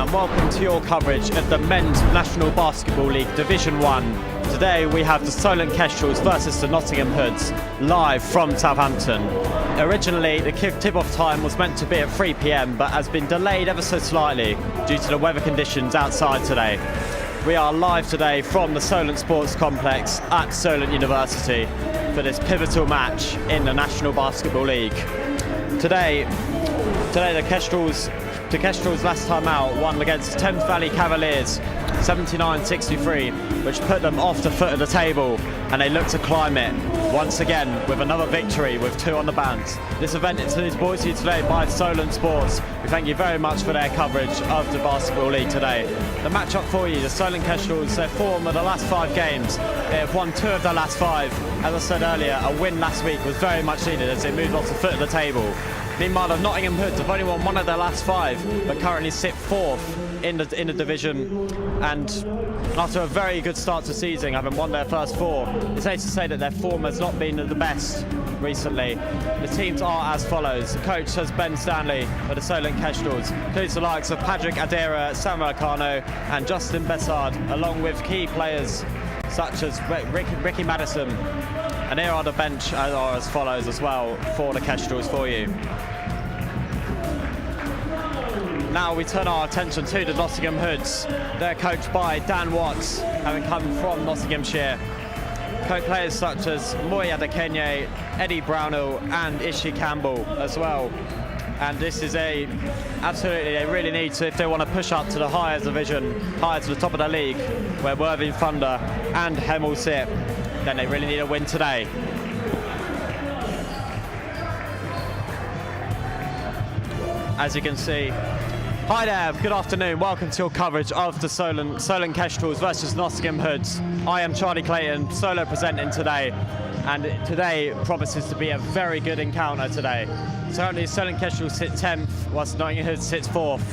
and welcome to your coverage of the Men's National Basketball League Division 1. Today we have the Solent Kestrels versus the Nottingham Hoods, live from Southampton. Originally the tip-off time was meant to be at 3 p.m, but has been delayed ever so slightly due to the weather conditions outside today. We are live today from the Solent Sports Complex at Solent University for this pivotal match in the National Basketball League. Today the Kestrels last time out won against Thames Valley Cavaliers 79-63, which put them off the foot of the table, and they look to climb it once again with another victory with 2 on the bounce. This event is brought to you today by Solent Sports. We thank you very much for their coverage of the Basketball League today. The matchup for you, the Solent Kestrels, their form of the last 5 games. They have won 2 of their last 5. As I said earlier, a win last week was very much needed as they moved off the foot of the table. Meanwhile, the Nottingham Hoods have only won 1 of their last 5, but currently sit 4th in the division. And after a very good start to the season, having won their first 4, it's safe to say that their form has not been the best recently. The teams are as follows. The coach has Ben Stanley of the Solent Kestrels, includes the likes of Patrick Adera, Samuel Acano and Justin Bessard, along with key players such as Ricky Madison. And here are the bench are as follows as well for the Kestrels for you. Now we turn our attention to the Nottingham Hoods. They're coached by Dan Watts, having come from Nottinghamshire. Co-players such as Moy Adekenye, Eddie Brownell and Ishi Campbell as well. And this is absolutely, they really need to, if they want to push up to the higher division, higher to the top of the league, where Worthing Thunder and Hemel sit, then they really need a win today. As you can see, hi there, good afternoon, welcome to your coverage of the Solent Kestrels versus Nottingham Hoods. I am Charlie Clayton, solo presenting today, and today promises to be a very good encounter today. Currently Solent Kestrels sit 10th, whilst Nottingham Hoods sits 4th.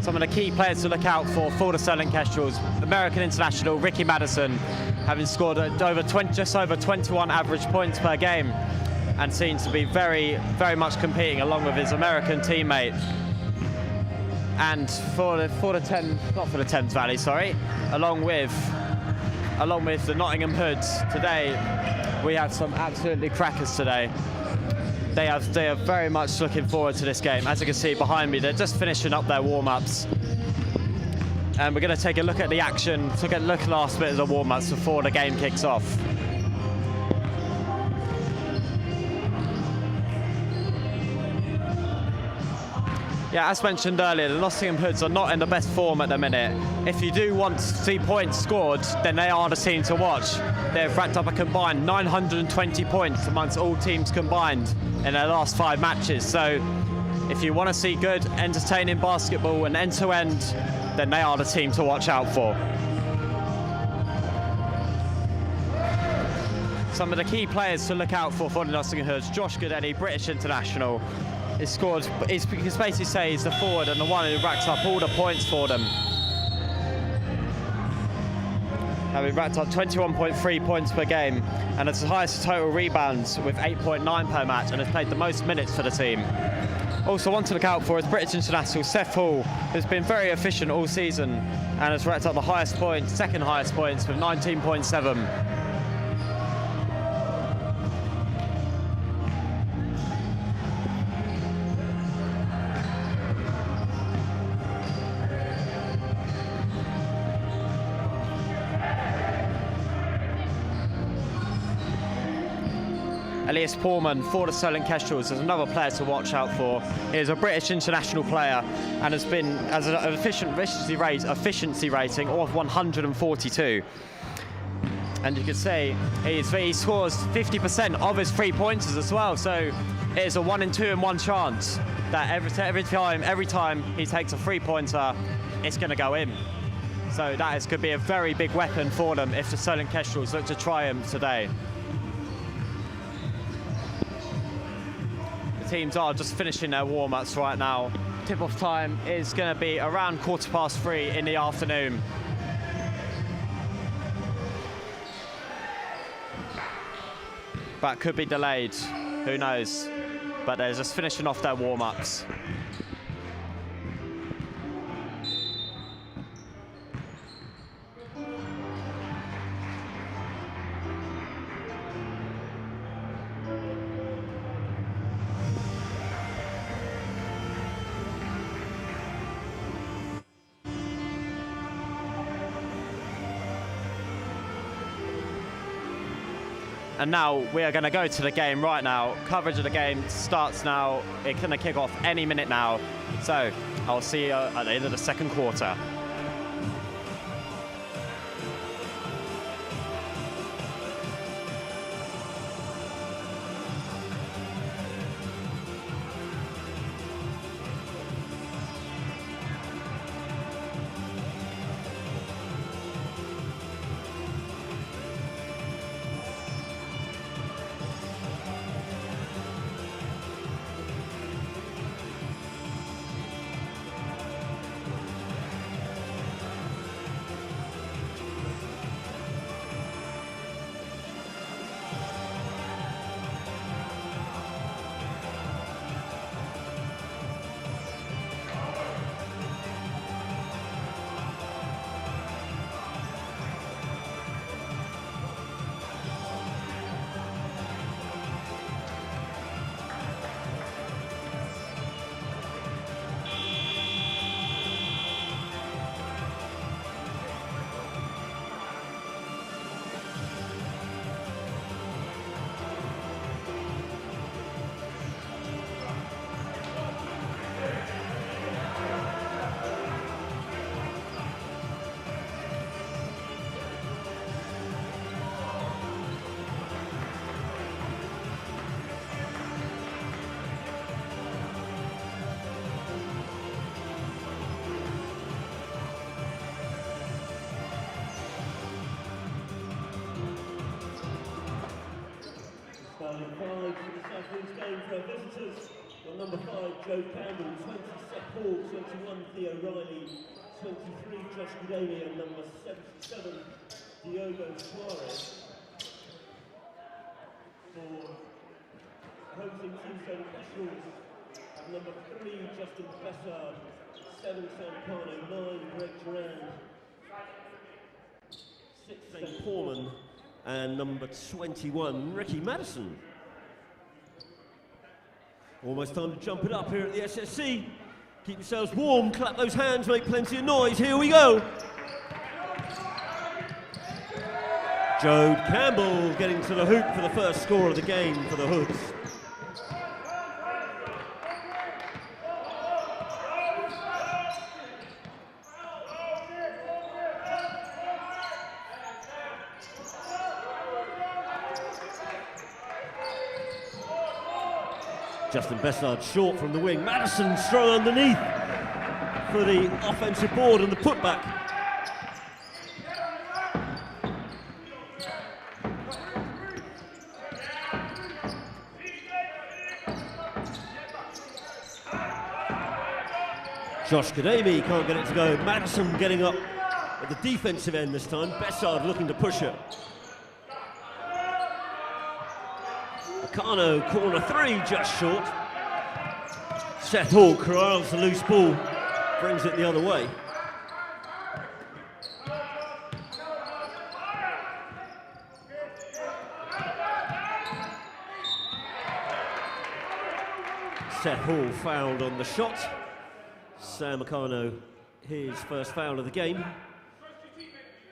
Some of the key players to look out for the Solent Kestrels: American international Ricky Madison, having scored just over 21 average points per game, and seems to be very, very much competing along with his American teammate. And for the Thames Valley, sorry, along with the Nottingham Hoods today, we have some absolutely crackers today. They are very much looking forward to this game. As you can see behind me, they're just finishing up their warm-ups. And we're going to take a look at the action, take a look at the last bit of the warm-ups before the game kicks off. Yeah, as mentioned earlier, the Nottingham Hoods are not in the best form at the minute. If you do want to see points scored, then they are the team to watch. They've racked up a combined 920 points amongst all teams combined in their last 5 matches. So if you want to see good, entertaining basketball and end-to-end, then they are the team to watch out for. Some of the key players to look out for the Nottingham Hoods: Josh Goodetti, British international. He can basically say he's the forward and the one who racks up all the points for them. Having racked up 21.3 points per game, and it's the highest total rebounds with 8.9 per match, and has played the most minutes for the team. Also one to look out for is British international Seth Hall, who's been very efficient all season and has racked up the highest points, second highest points with 19.7. Elias Poorman for the Solent Kestrels is another player to watch out for. He is a British international player and has an efficiency rating of 142. And you could say he scores 50% of his 3-pointers as well. So it is a 1 in 2 in 1 chance that every time he takes a 3-pointer, it's going to go in. So that could be a very big weapon for them if the Solent Kestrels look to triumph today. Teams are just finishing their warm-ups right now. Tip-off time is going to be around 3:15 in the afternoon. But could be delayed, who knows. But they're just finishing off their warm-ups. And now we are going to go to the game right now. Coverage of the game starts now. It's going to kick off any minute now. So I'll see you at the end of the second quarter. Starting 5 for this afternoon's game for our visitors. On number 5, Joe Campbell, 20, Seth Hall, 21, Theo Riley, 23, Josh Gudeli, and number 77, Diogo Suarez. For home team Tuesday, the Kestrels, at number 3, Justin Bessard, 7, Sam Carno, 9, Greg Durand, 6, St. Portman, and number 21, Ricky Madison. Almost time to jump it up here at the SSC. Keep yourselves warm, clap those hands, make plenty of noise. Here we go. Joe Campbell getting to the hoop for the first score of the game for the Hoods. Justin Bessard short from the wing. Madison strong underneath for the offensive board and the putback. Josh Kademi can't get it to go. Madison getting up at the defensive end this time. Bessard looking to push it. Kano, corner 3, just short. Seth Hall corrals the loose ball, brings it the other way. Seth Hall fouled on the shot. Sam Kano, his first foul of the game.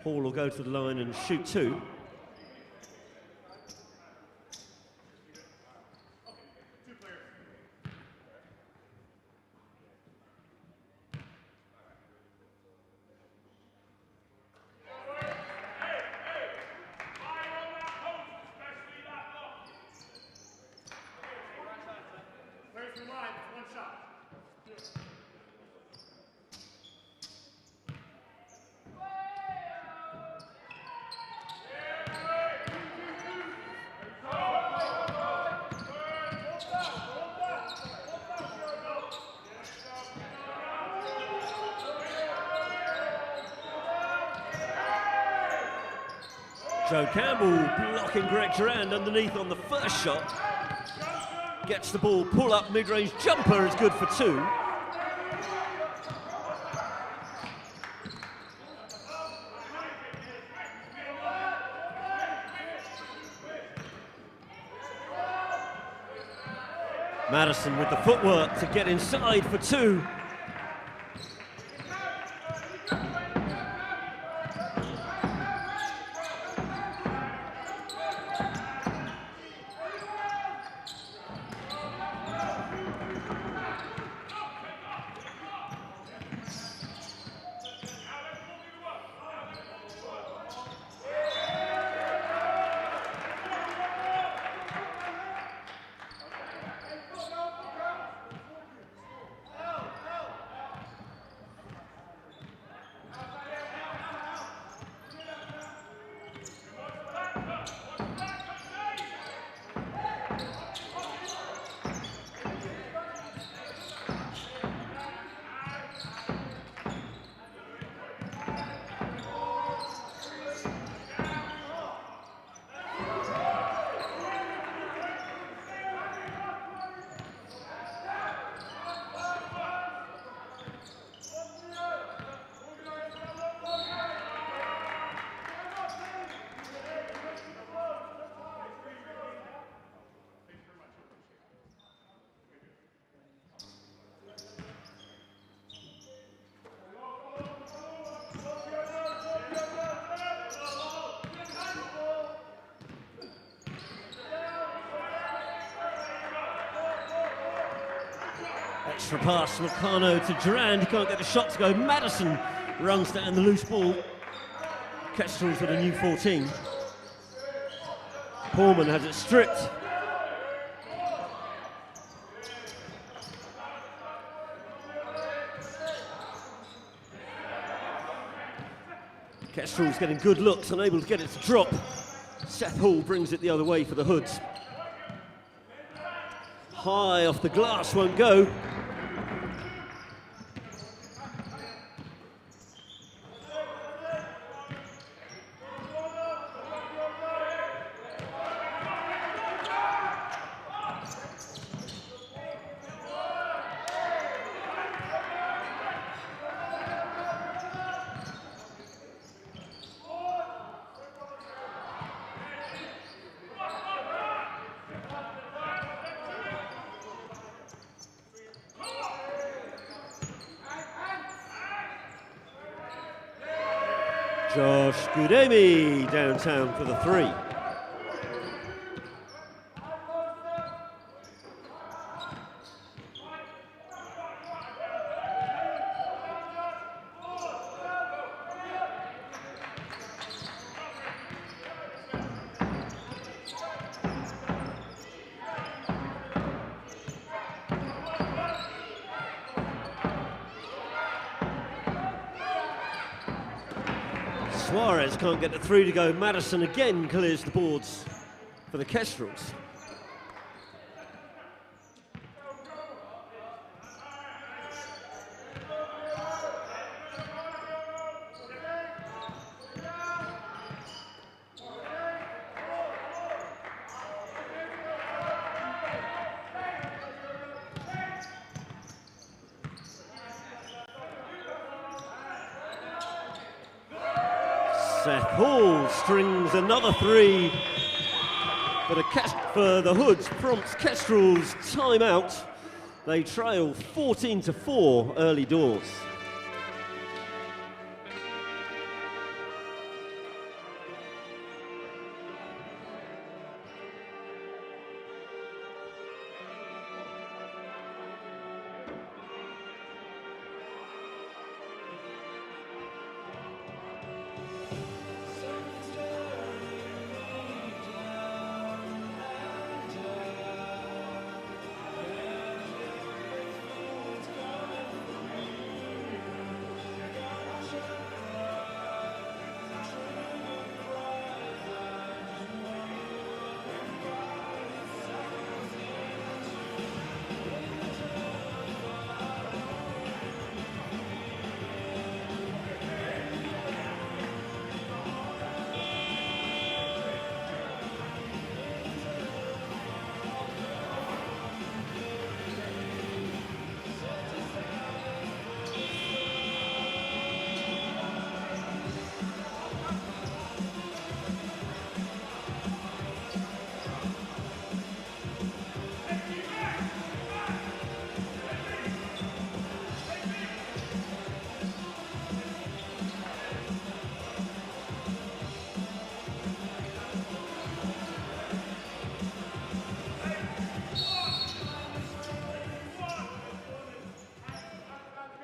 Hall will go to the line and shoot 2. Joe Campbell blocking Greg Durand underneath on the first shot. Gets the ball, pull up, mid-range jumper is good for 2. Madison with the footwork to get inside for 2. Extra pass, Lucano to Durand, he can't get the shot to go. Madison runs down the loose ball. Kestrels with a new 14. Pullman has it stripped. Kestrels getting good looks, unable to get it to drop. Seth Hall brings it the other way for the Hoods. High off the glass, won't go. Josh Gudemi downtown for the 3. Suarez can't get the 3 to go. Madison again clears the boards for the Kestrels. Seth Hall strings another 3 for the Hoods, prompts Kestrels timeout. They trail 14-4 early doors.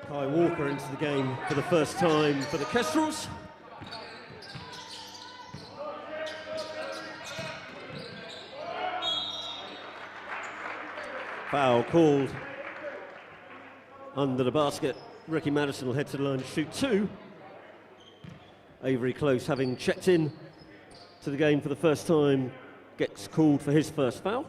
Kai Walker into the game for the first time for the Kestrels. Foul called under the basket. Ricky Madison will head to the line to shoot 2. Avery Close, having checked in to the game for the first time, gets called for his first foul.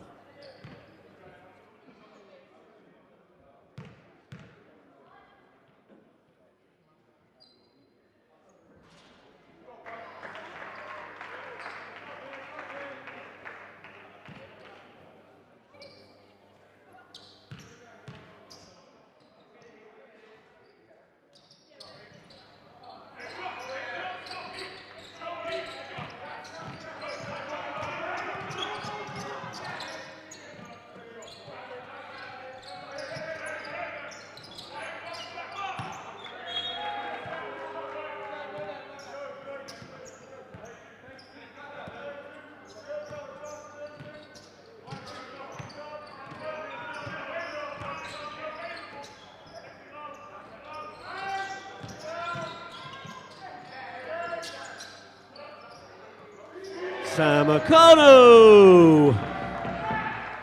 Sammarkano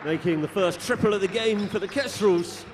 making the first triple of the game for the Kestrels.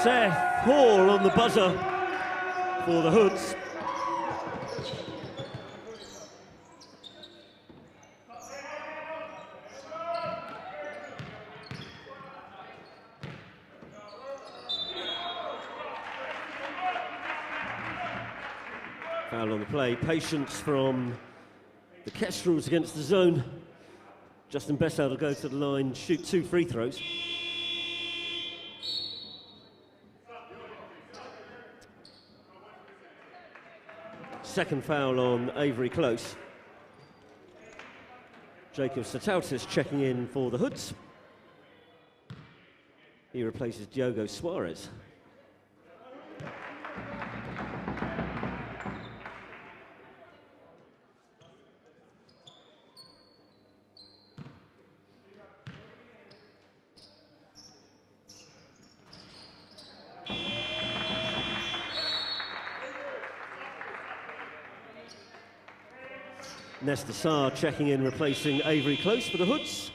Seth Hall on the buzzer for the Hoods. Foul on the play. Patience from the Kestrels against the zone. Justin Bessel will go to the line, shoot 2 free throws. Second foul on Avery Close. Jacob Satautis checking in for the Hoods. He replaces Diogo Suarez. Nesta Sarr checking in, replacing Avery Close for the Hoods.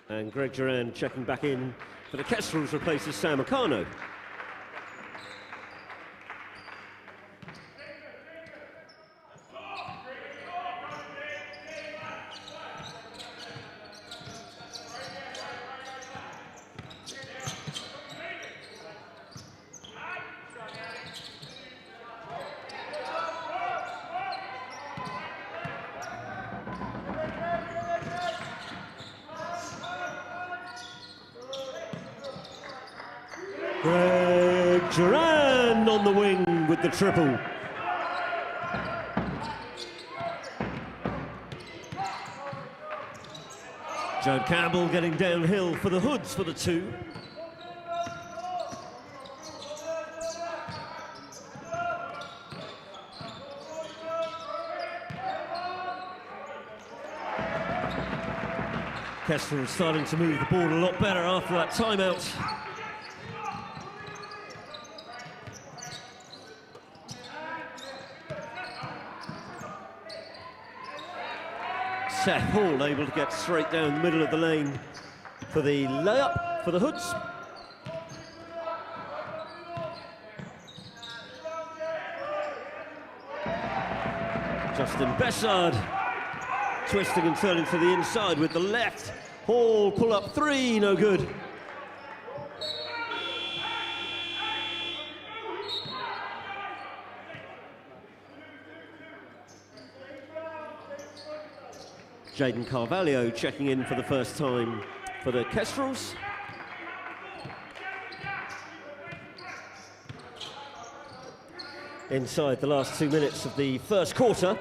And Greg Duran checking back in for the Kestrels, replaces Sammarkano. Greg Duran on the wing with the triple. Joe Campbell getting downhill for the Hoods for the 2. Kestrels starting to move the ball a lot better after that timeout. Seth Hall able to get straight down the middle of the lane for the layup for the Hoods. Justin Bessard twisting and turning to the inside with the left. Hall pull up 3, no good. Jaden Carvalho checking in for the first time for the Kestrels. Inside the last 2 minutes of the first quarter.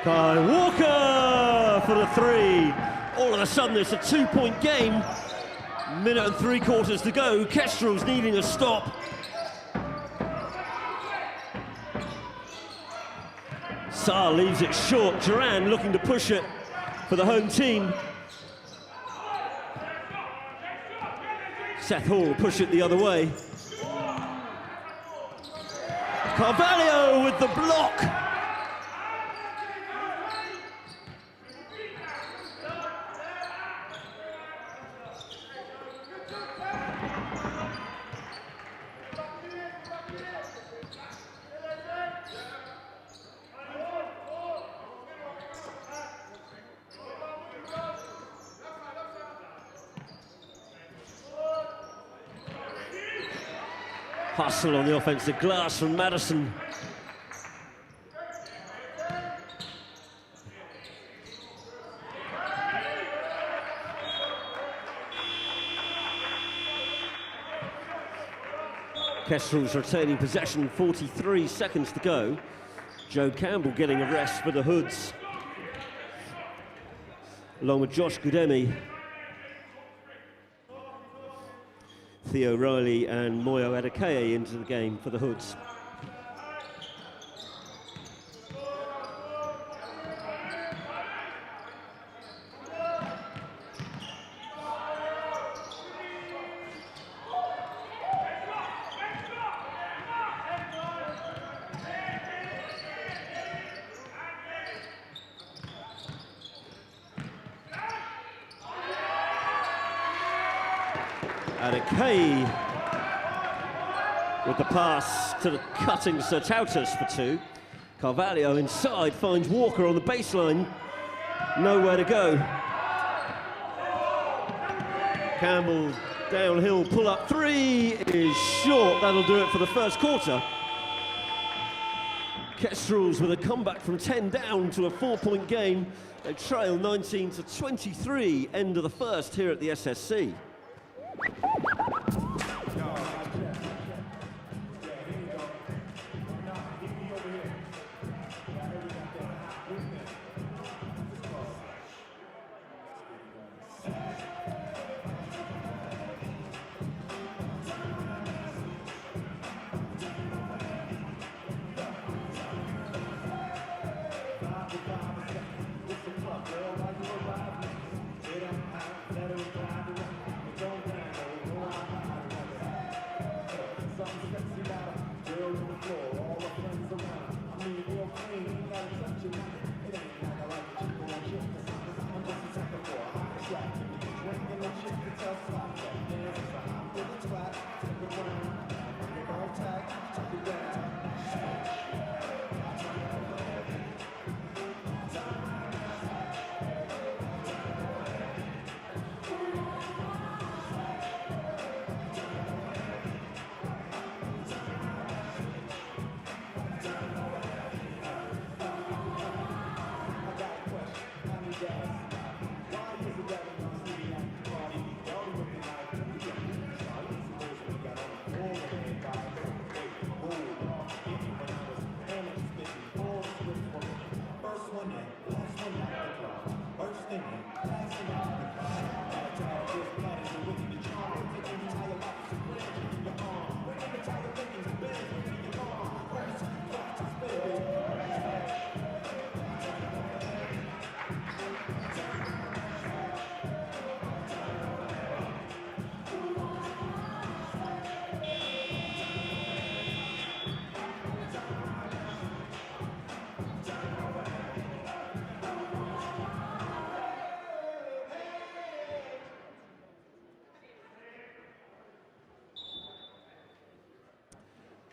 Kai Walker for the 3. All of a sudden it's a 2-point game. Minute and 3/4 to go. Kestrels needing a stop. Sarr leaves it short. Duran looking to push it for the home team. Seth Hall push it the other way. Carvalho with the block. Hustle on the offensive glass from Madison. Kestrels retaining possession, 43 seconds to go. Joe Campbell getting a rest for the Hoods, along with Josh Gudemi, Theo Riley and Moyo Adekeye into the game for the Hoods. Adekeye with the pass to the cutting Sertautas for two. Carvalho inside finds Walker on the baseline. Nowhere to go. Campbell downhill pull-up three is short. That'll do it for the first quarter. Kestrels with a comeback from 10 down to a 4-point game. They trail 19-23, end of the first here at the SSC.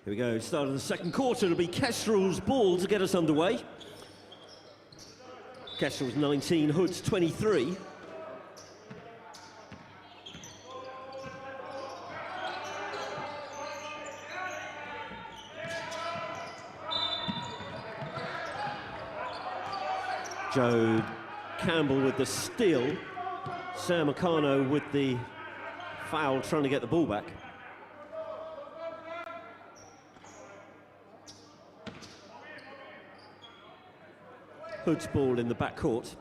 Here we go, start of the second quarter. It'll be Kestrels' ball to get us underway. Kestrels 19, Hoods 23. Joe Campbell with the steal. Sam Akano with the foul, trying to get the ball back. Hood's ball in the backcourt.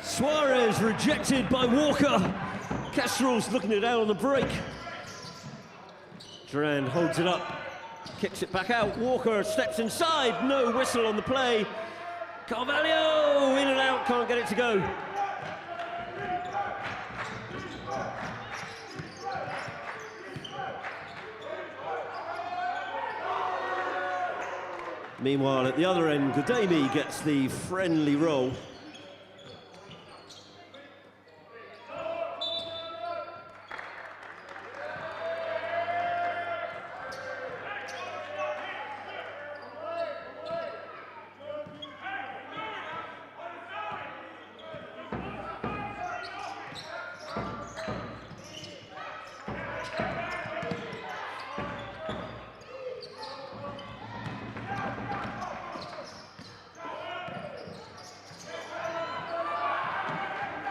Suarez rejected by Walker. Kestrels looking it out on the break. Duran holds it up. Kicks it back out. Walker steps inside. No whistle on the play. Carvalho in and out. Can't get it to go. Meanwhile, at the other end, Gudemi gets the friendly roll.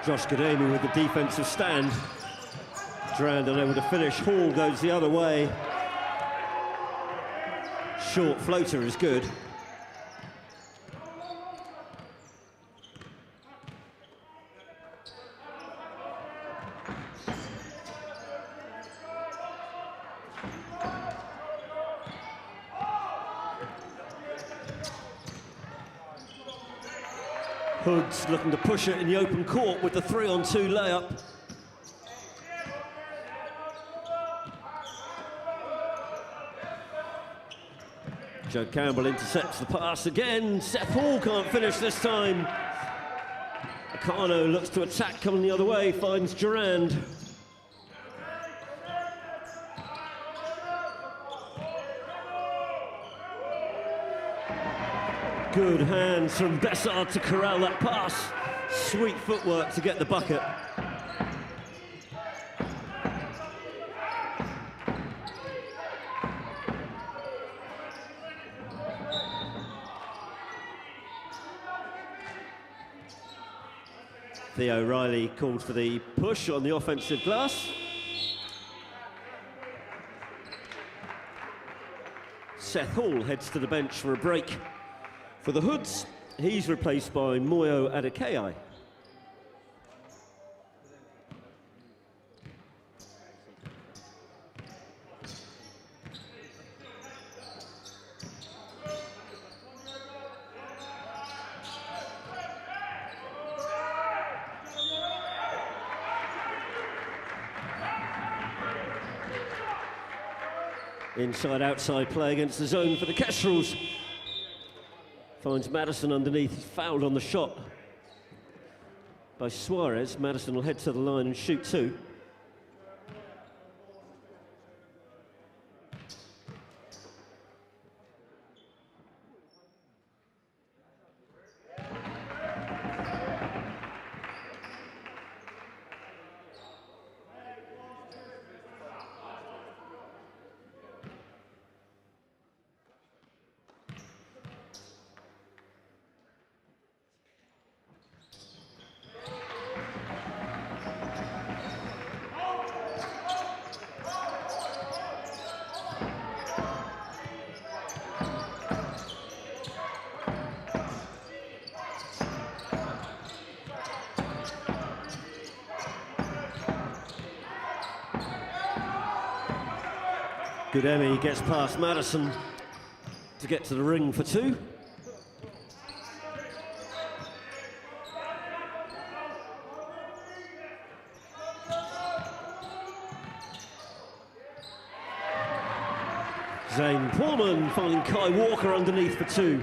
Josh Gademi with the defensive stand. Durand unable to finish. Hall goes the other way. Short floater is good. Hoods looking to push it in the open court with the 3-on-2 layup. Joe Campbell intercepts the pass again. Seth Hall can't finish this time. Akano looks to attack, coming the other way, finds Durand. Good hands from Bessard to corral that pass. Sweet footwork to get the bucket. Theo Riley called for the push on the offensive glass. Seth Hall heads to the bench for a break. For the Hoods, he's replaced by Moyo Adekei. Inside-outside play against the zone for the Kestrels. Finds Madison underneath. He's fouled on the shot by Suarez. Madison will head to the line and shoot two. Gademi gets past Madison to get to the ring for two. Zane Pullman finding Kai Walker underneath for two.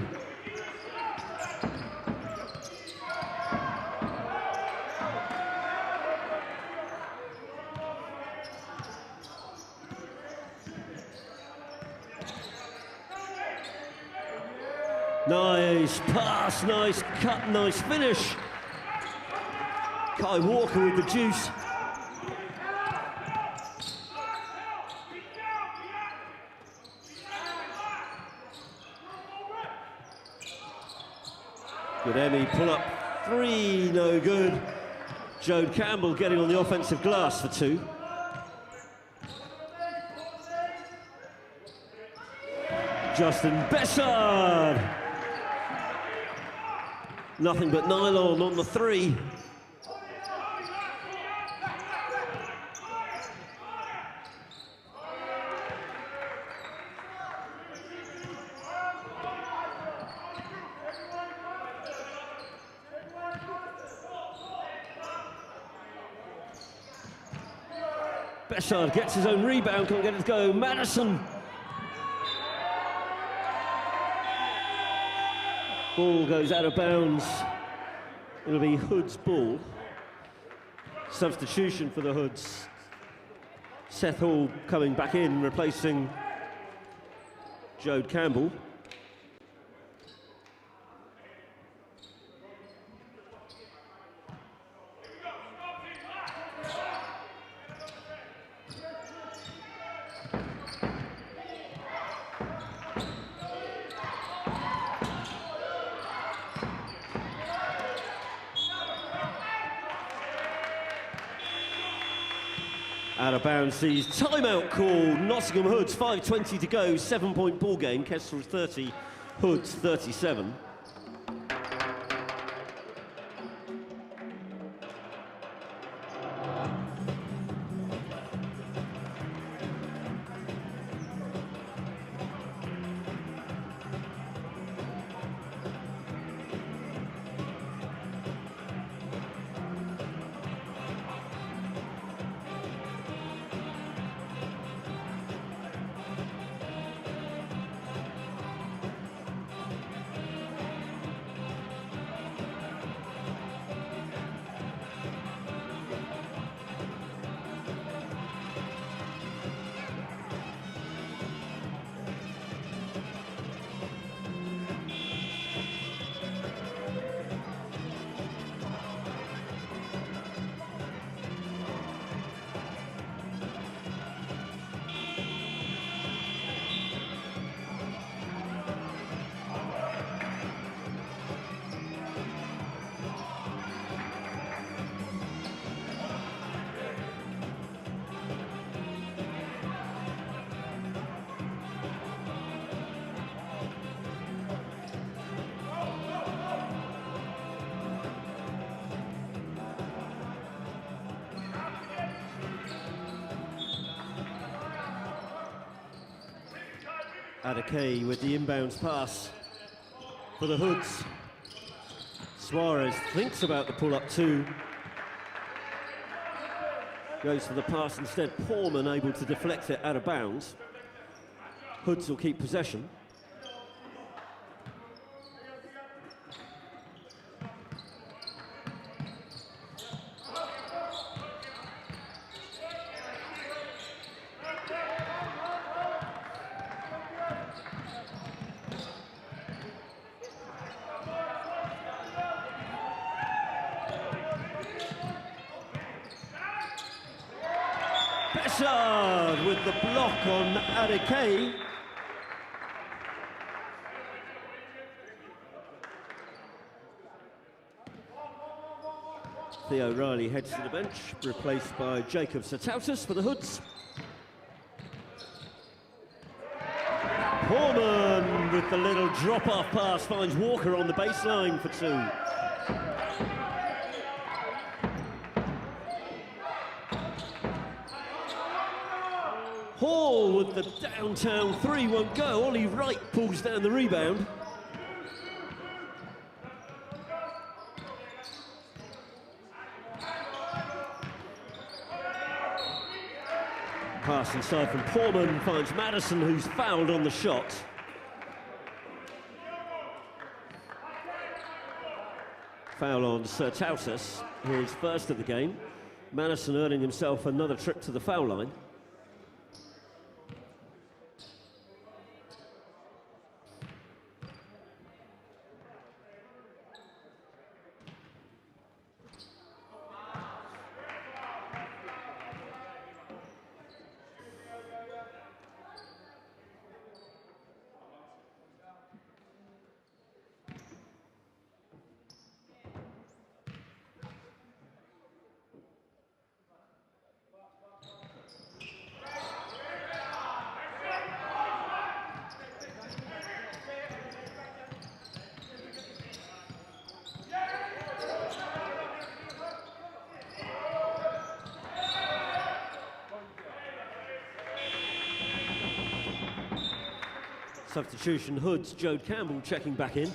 Nice pass, nice cut, nice finish. Kai Walker with the juice. Gademi pull up three, no good. Joe Campbell getting on the offensive glass for two. Justin Bessard. Nothing but nylon on the three. Bessard gets his own rebound, can't get it to go. Madison. Ball goes out of bounds. It'll be Hood's ball. Substitution for the Hoods. Seth Hall coming back in, replacing Jode Campbell. Out of bounds sees timeout call. Nottingham Hoods, 5:20 to go, 7-point ball game. Kestrels 30, Hoods 37. Adekay with the inbounds pass for the Hoods. Suarez thinks about the pull-up too. Goes for the pass instead. Portman able to deflect it out of bounds. Hoods will keep possession. Bessard with the block on Adekay. Theo Riley heads to the bench, replaced by Jacob Satautus for the Hoods. Portman with the little drop-off pass finds Walker on the baseline for two. Hall with the downtown three won't go. Ollie Wright pulls down the rebound. Pass inside from Portman finds Madison, who's fouled on the shot. Foul on Sertautus, his first of the game. Madison earning himself another trip to the foul line. Substitution, Hoods, Joe Campbell checking back in.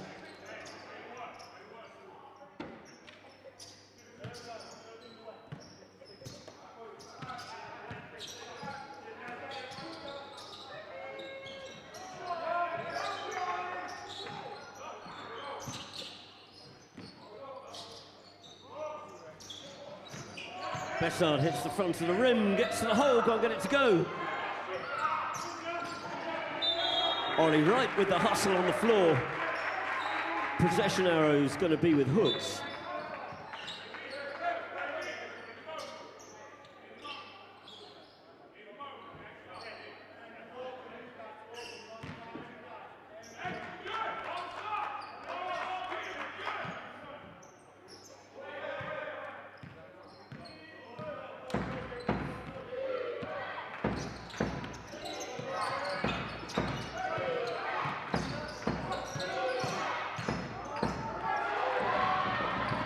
Bessard hits the front of the rim, gets to the hole, can't get it to go. Ollie Wright with the hustle on the floor. Possession arrow's going to be with Hoods.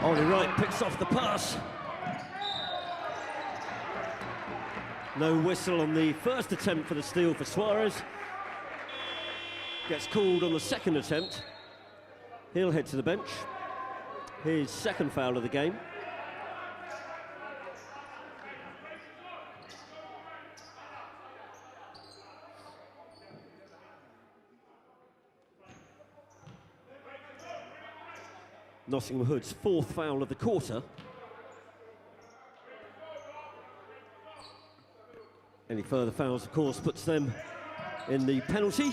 Ollie Wright picks off the pass. No whistle on the first attempt for the steal for Suarez. Gets called on the second attempt. He'll head to the bench. His second foul of the game. Nottingham Hood's fourth foul of the quarter. Any further fouls, of course, puts them in the penalty.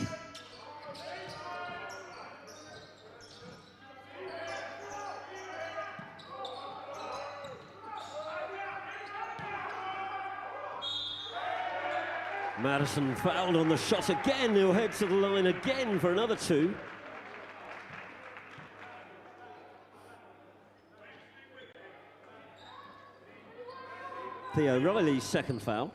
Madison fouled on the shot again. He'll head to the line again for another two. Theo Riley's second foul.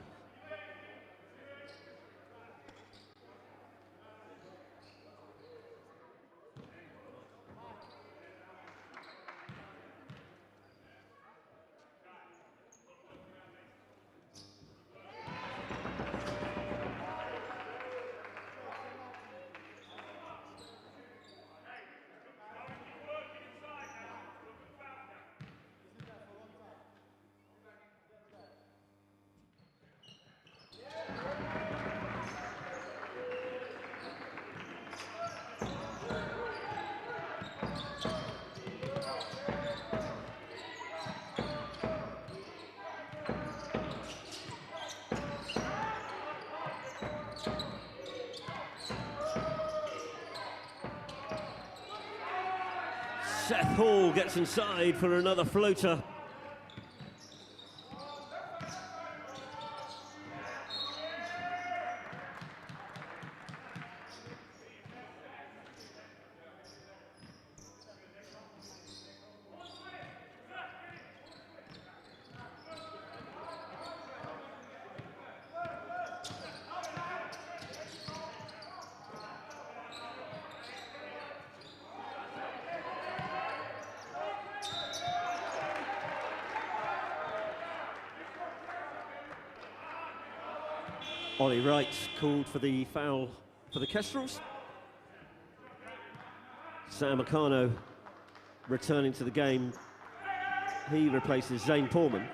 Seth Hall gets inside for another floater. Ollie Wright called for the foul for the Kestrels. Sam Acano returning to the game. He replaces Zane Porman.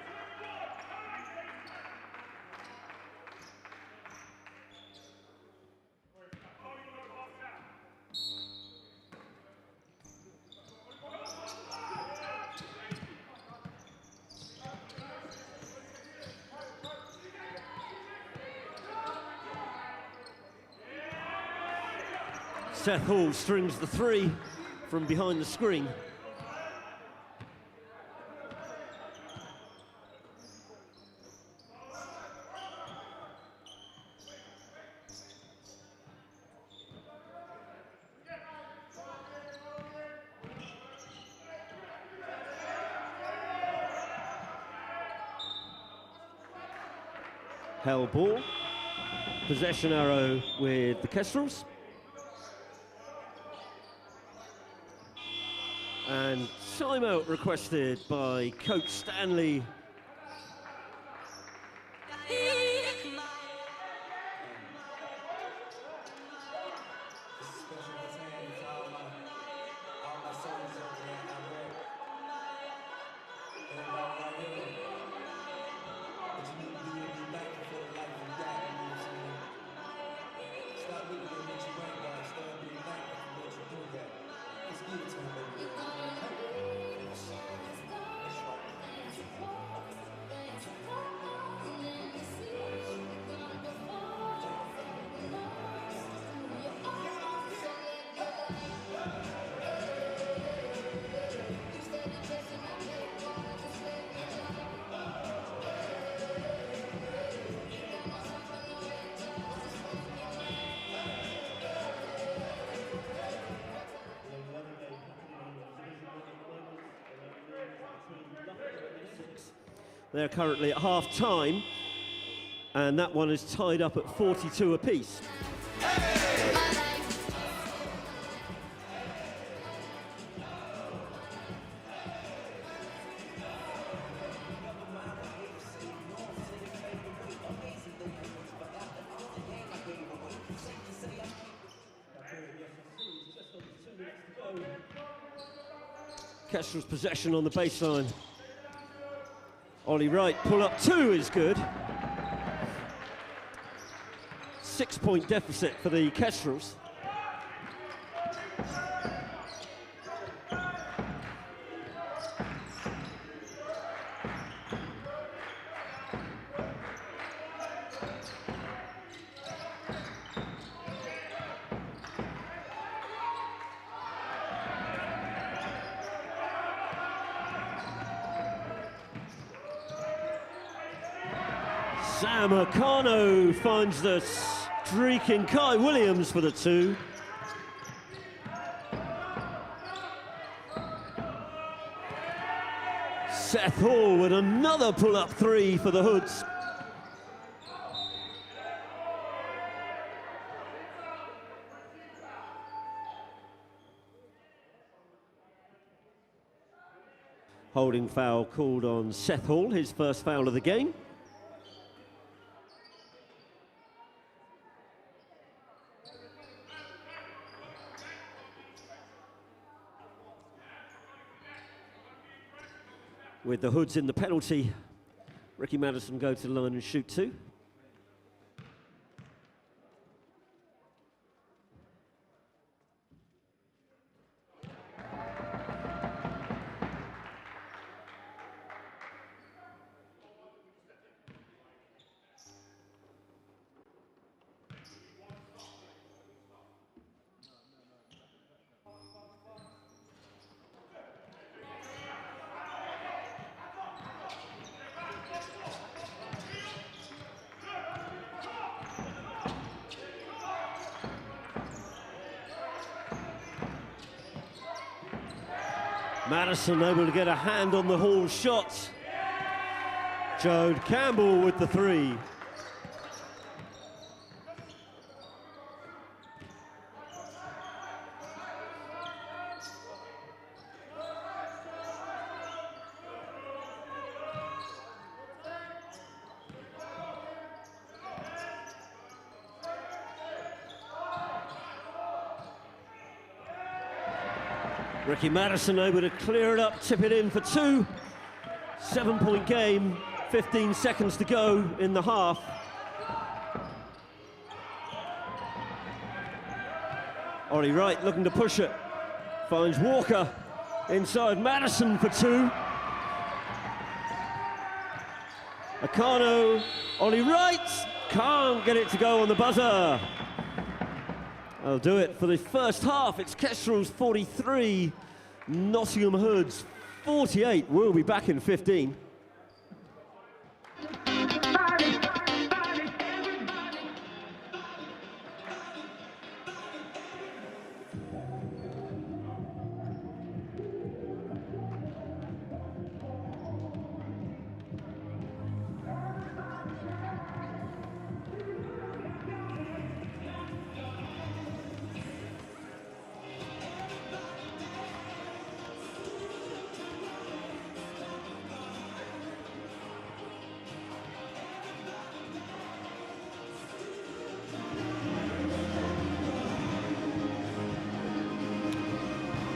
Seth Hall strings the three from behind the screen. Hell ball. Possession arrow with the Kestrels. And timeout requested by Coach Stanley. They're currently at half-time, and that one is tied up at 42 apiece. Kestrels possession on the baseline. Ollie Wright, pull up 2 is good. 6-point deficit for the Kestrels. Sam Akano finds the streaking Kai Williams for the 2. Seth Hall with another pull-up 3 for the Hoods. Holding foul called on Seth Hall, his first foul of the game. With the Hoods in the penalty, Ricky Madison go to the line and shoot 2. Madison able to get a hand on the Hall shot. Jode Campbell with the 3. Ricky Madison able to clear it up, tip it in for 2. 7-point game, 15 seconds to go in the half. Ollie Wright looking to push it, finds Walker inside Madison for 2. Akano, Ollie Wright, can't get it to go on the buzzer. I'll do it for the first half. It's Kestrels 43, Nottingham Hoods 48. We'll be back in 15.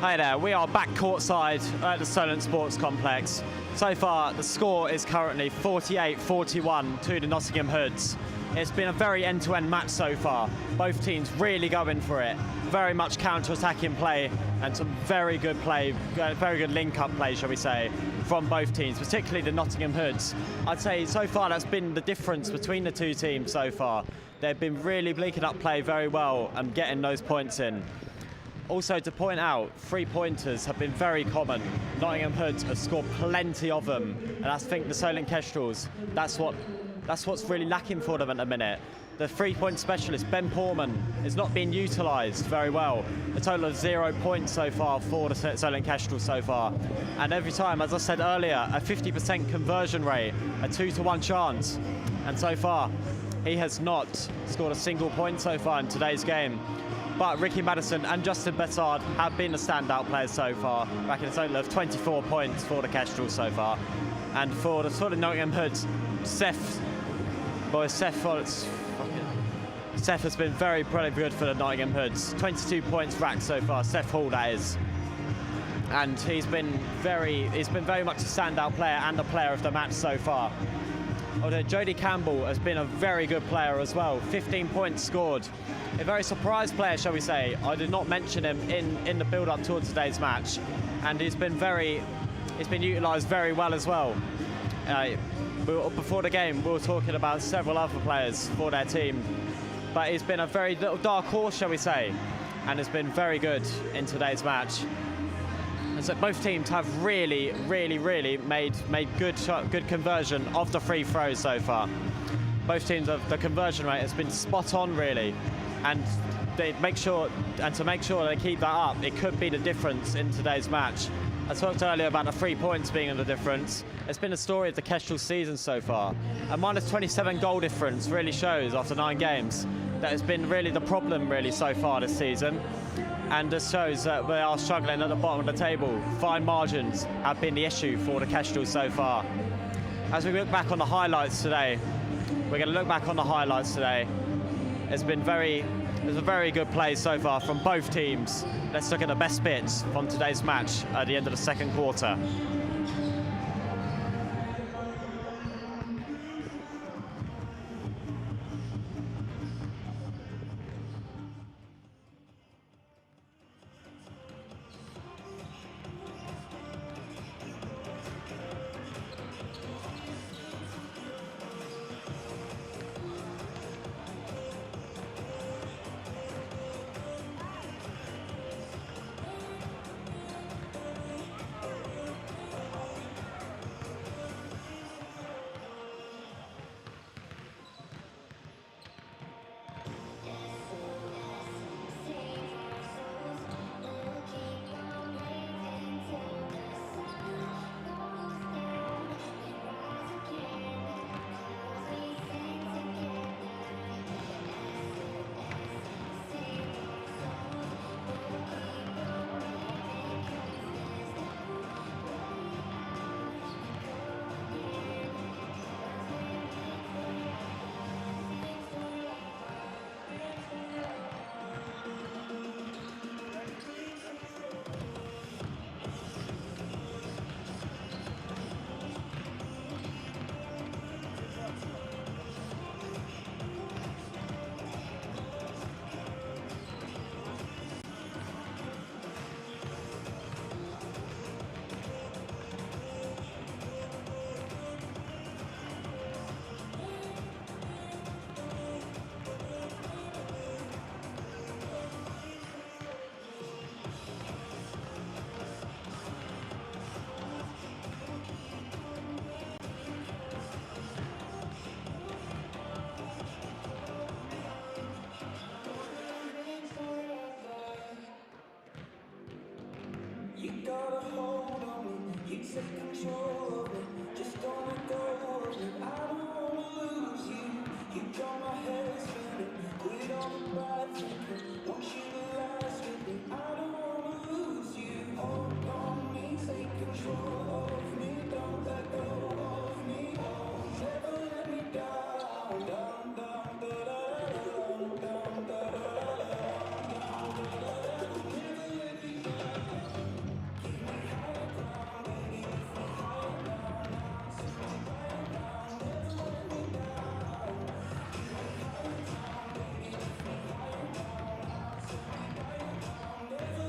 Hi there, we are back courtside at the Solent Sports Complex. So far, the score is currently 48-41 to the Nottingham Hoods. It's been a very end-to-end match so far. Both teams really going for it. Very much counter-attacking play and some very good play, very good link-up play, shall we say, from both teams, particularly the Nottingham Hoods. I'd say so far that's been the difference between the two teams so far. They've been really linking up play very well and getting those points in. Also to point out, 3-pointers have been very common. Nottingham Hoods have scored plenty of them, and I think the Solent Kestrels, that's what's really lacking for them at the minute. The 3-point specialist, Ben Porman, is not being utilised very well. A total of 0 points so far for the Solent Kestrels so far. And every time, as I said earlier, a 50% conversion rate, a 2-to-1 chance. And so far, he has not scored a single point so far in today's game. But Ricky Madison and Justin Bessard have been the standout players so far, racking a total of 24 points for the Kestrels so far. And for the sort of Nottingham Hoods, Seth has been very good for the Nottingham Hoods. 22 points racked so far, Seth Hall that is. and he's been very much a standout player and a player of the match so far. Although Jody Campbell has been a very good player as well. 15 points scored. A very surprise player, shall we say. I did not mention him in the build-up to today's match, and he's been utilised very well as well. Before the game, we were talking about several other players for their team, but he's been a very little dark horse, shall we say, and has been very good in today's match. And so both teams have really made good conversion of the free throws so far. Both teams, the conversion rate has been spot on, really, and to make sure they keep that up, it could be the difference in today's match. I talked earlier about the 3 points being the difference. It's been the story of the Kestrels season so far. A minus 27 goal difference really shows after 9 games that has been really the problem really so far this season. And this shows that we are struggling at the bottom of the table. Fine margins have been the issue for the Kestrels so far. As we look back on the highlights today, It's a very good play so far from both teams. Let's look at the best bits from today's match at the end of the second quarter. You got a hold on me, you take control of me, just don't let go of me. I don't wanna lose you. You got my head spinning, quit all the bad thinking. Want you to last with me. I don't wanna lose you. Hold on me, take control of me, don't let go of me. Oh, never let me down, down, down, da da da, down, da da da, down, da da da. Never let me down. Never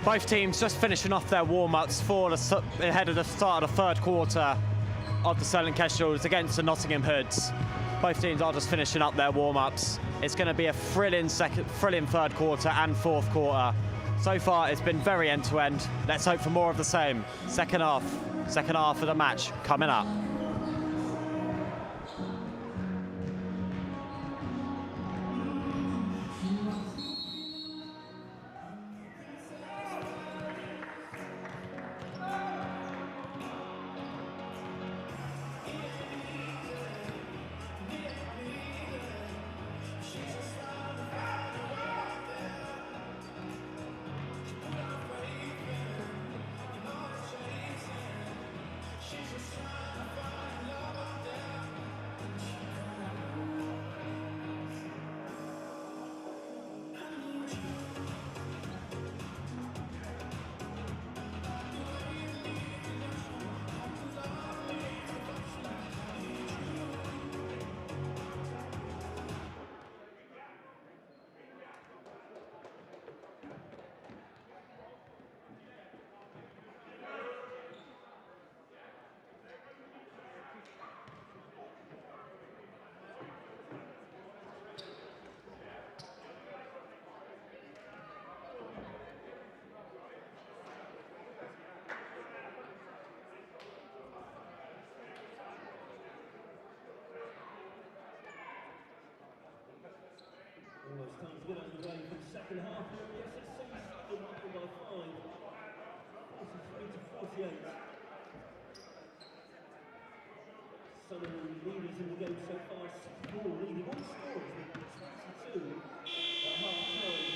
Both teams just finishing off their warm-ups ahead of the start of the third quarter of the Solent Kestrels against the Nottingham Hoods. Both teams are just finishing up their warm-ups. It's going to be a thrilling third quarter and fourth quarter. So far, it's been very end-to-end. Let's hope for more of the same. Second half of the match coming up. Almost time to get underway for the second half. The SSC's still up by 5, 43 to 48. Solent leaders in the game so far, 6-4, leading all scorers with 22 at half-time.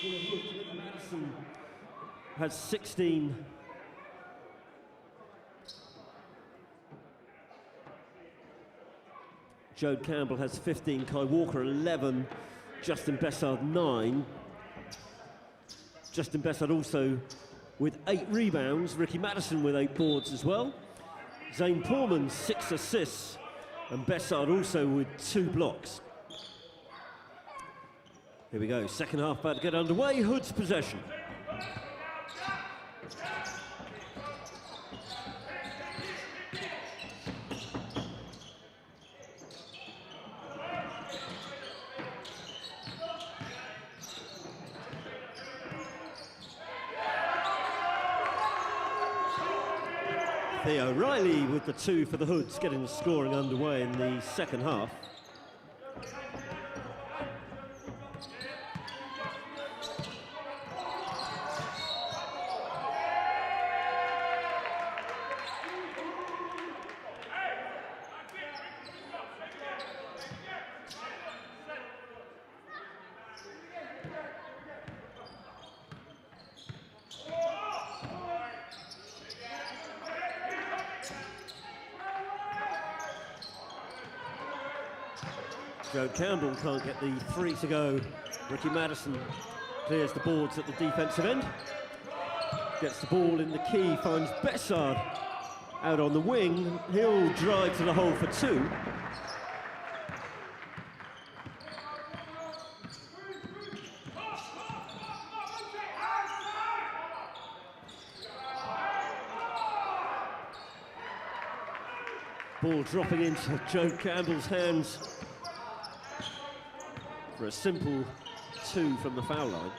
Ricky Madison has 16. Jode Campbell has 15, Kai Walker 11, Justin Bessard 9. Justin Bessard also with 8 rebounds, Ricky Madison with 8 boards as well. Zane Porman 6 assists, and Bessard also with 2 blocks. Here we go, second half about to get underway, Hood's possession. Theo Riley with the 2 for the Hoods, getting the scoring underway in the second half. Jode Campbell can't get the 3 to go. Ricky Madison clears the boards at the defensive end. Gets the ball in the key, finds Bessard out on the wing. He'll drive to the hole for 2. Ball dropping into Joe Campbell's hands for a simple 2 from the foul line.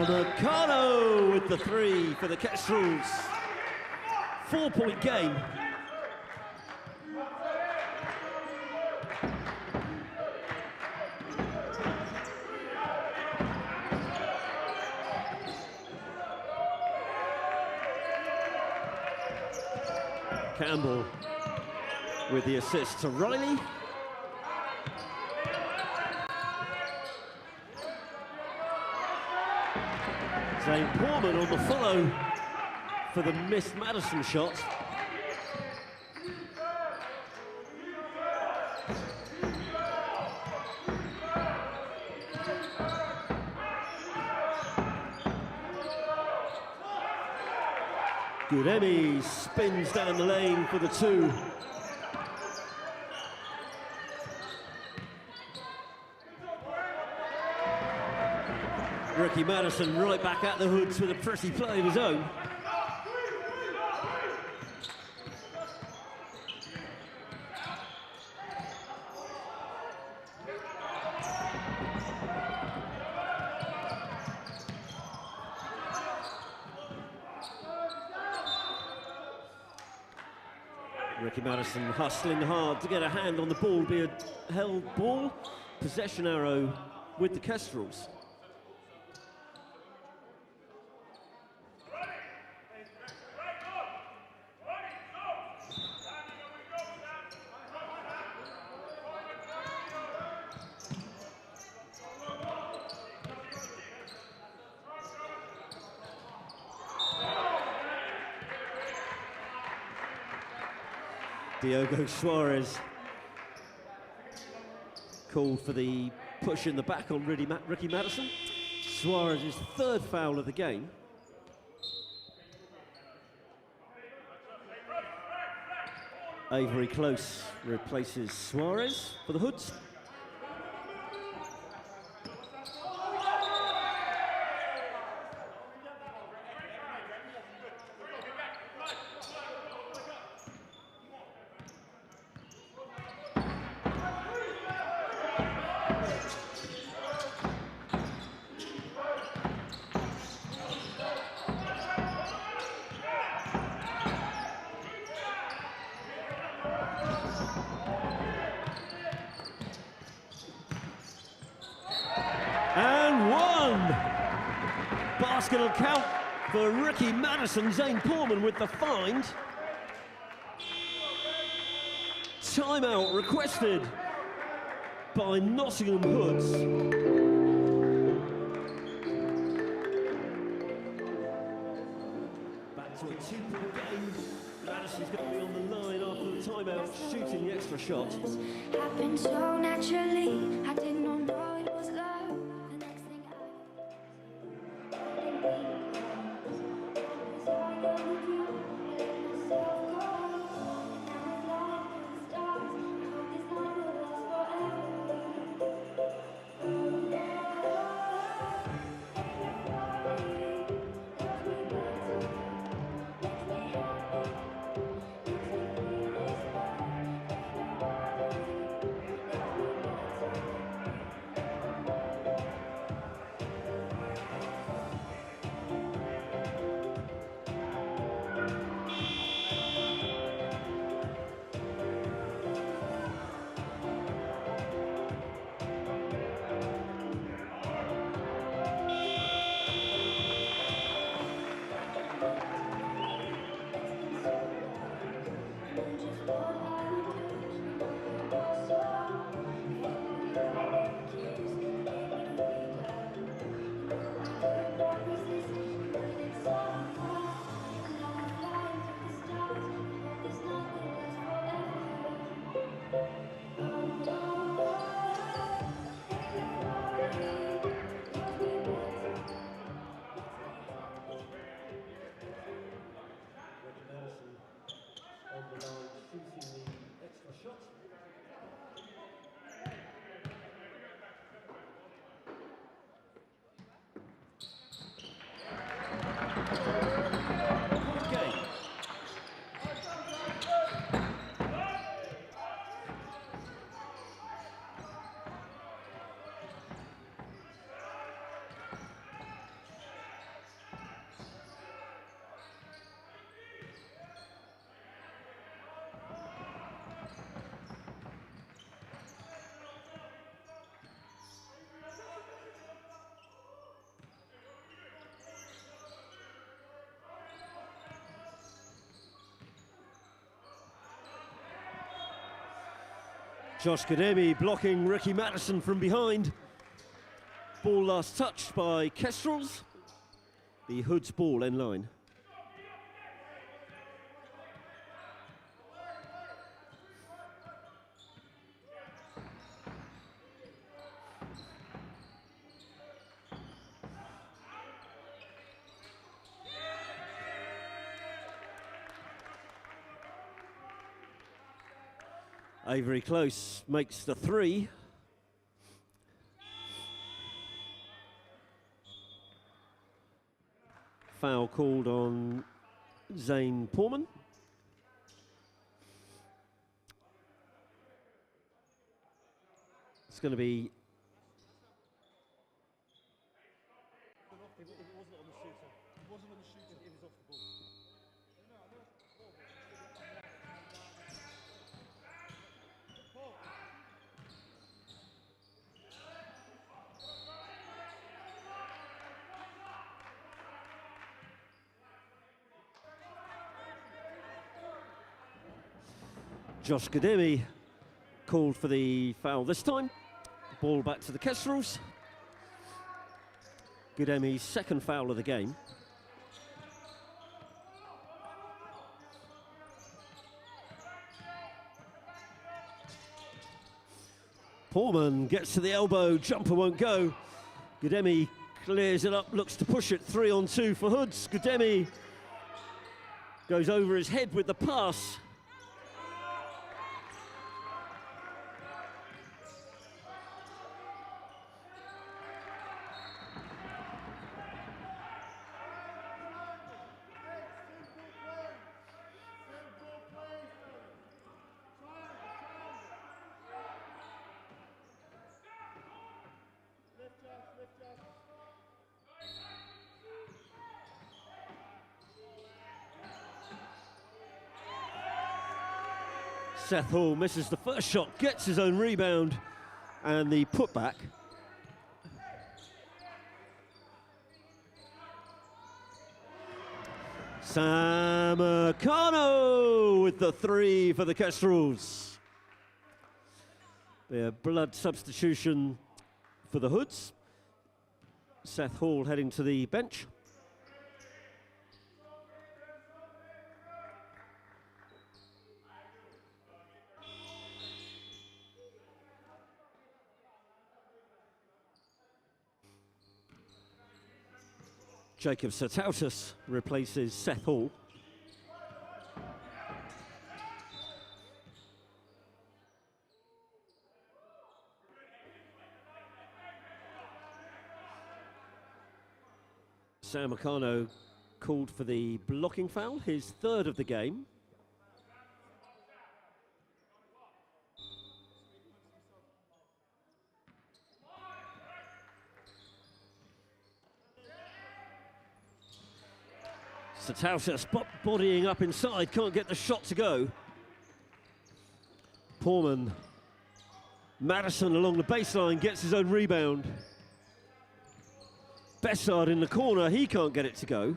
Samacano with the 3 for the Kestrels. 4-point game. Campbell with the assist to Riley. Zane Portman on the follow for the missed Madison shot. Guremi spins down the lane for the 2. Ricky Madison right back at the hoods with a pretty play of his own. Ricky Madison hustling hard to get a hand on the ball, be a held ball. Possession arrow with the Kestrels. Diogo Suarez called for the push in the back on Ricky Madison. Suarez's 3rd foul of the game. Avery Close replaces Suarez for the Hoods. And 1! Basket will count for Ricky Madison. Zane Portman with the find. Timeout requested by Nottingham Hoods. Back to a 2-point game. Madison's going to be on the line after the timeout, shooting the extra shot. Happened so naturally, I did not know it was love. The next thing Josh Kademi blocking Ricky Madison from behind. Ball last touched by Kestrels. The Hoods ball end line. Avery Close makes the 3. Foul called on Zane Porman. It's going to be... It wasn't on the shooter. It wasn't on the shooter, it was off the ball. Josh Kademi called for the foul this time. Ball back to the Kestrels. Kademi's second foul of the game. Porman gets to the elbow, jumper won't go. Kademi clears it up, looks to push it, 3-on-2 for Hoods. Kademi goes over his head with the pass. Seth Hall misses the first shot, gets his own rebound, and the putback. Sam Akano with the 3 for the Kestrels. Their blood substitution for the Hoods. Seth Hall heading to the bench. Jacob Satautus replaces Seth Hall. Sam Akano called for the blocking foul, his 3rd of the game. Satautus bodying up inside, can't get the shot to go. Porman. Madison along the baseline gets his own rebound. Bessard in the corner, he can't get it to go.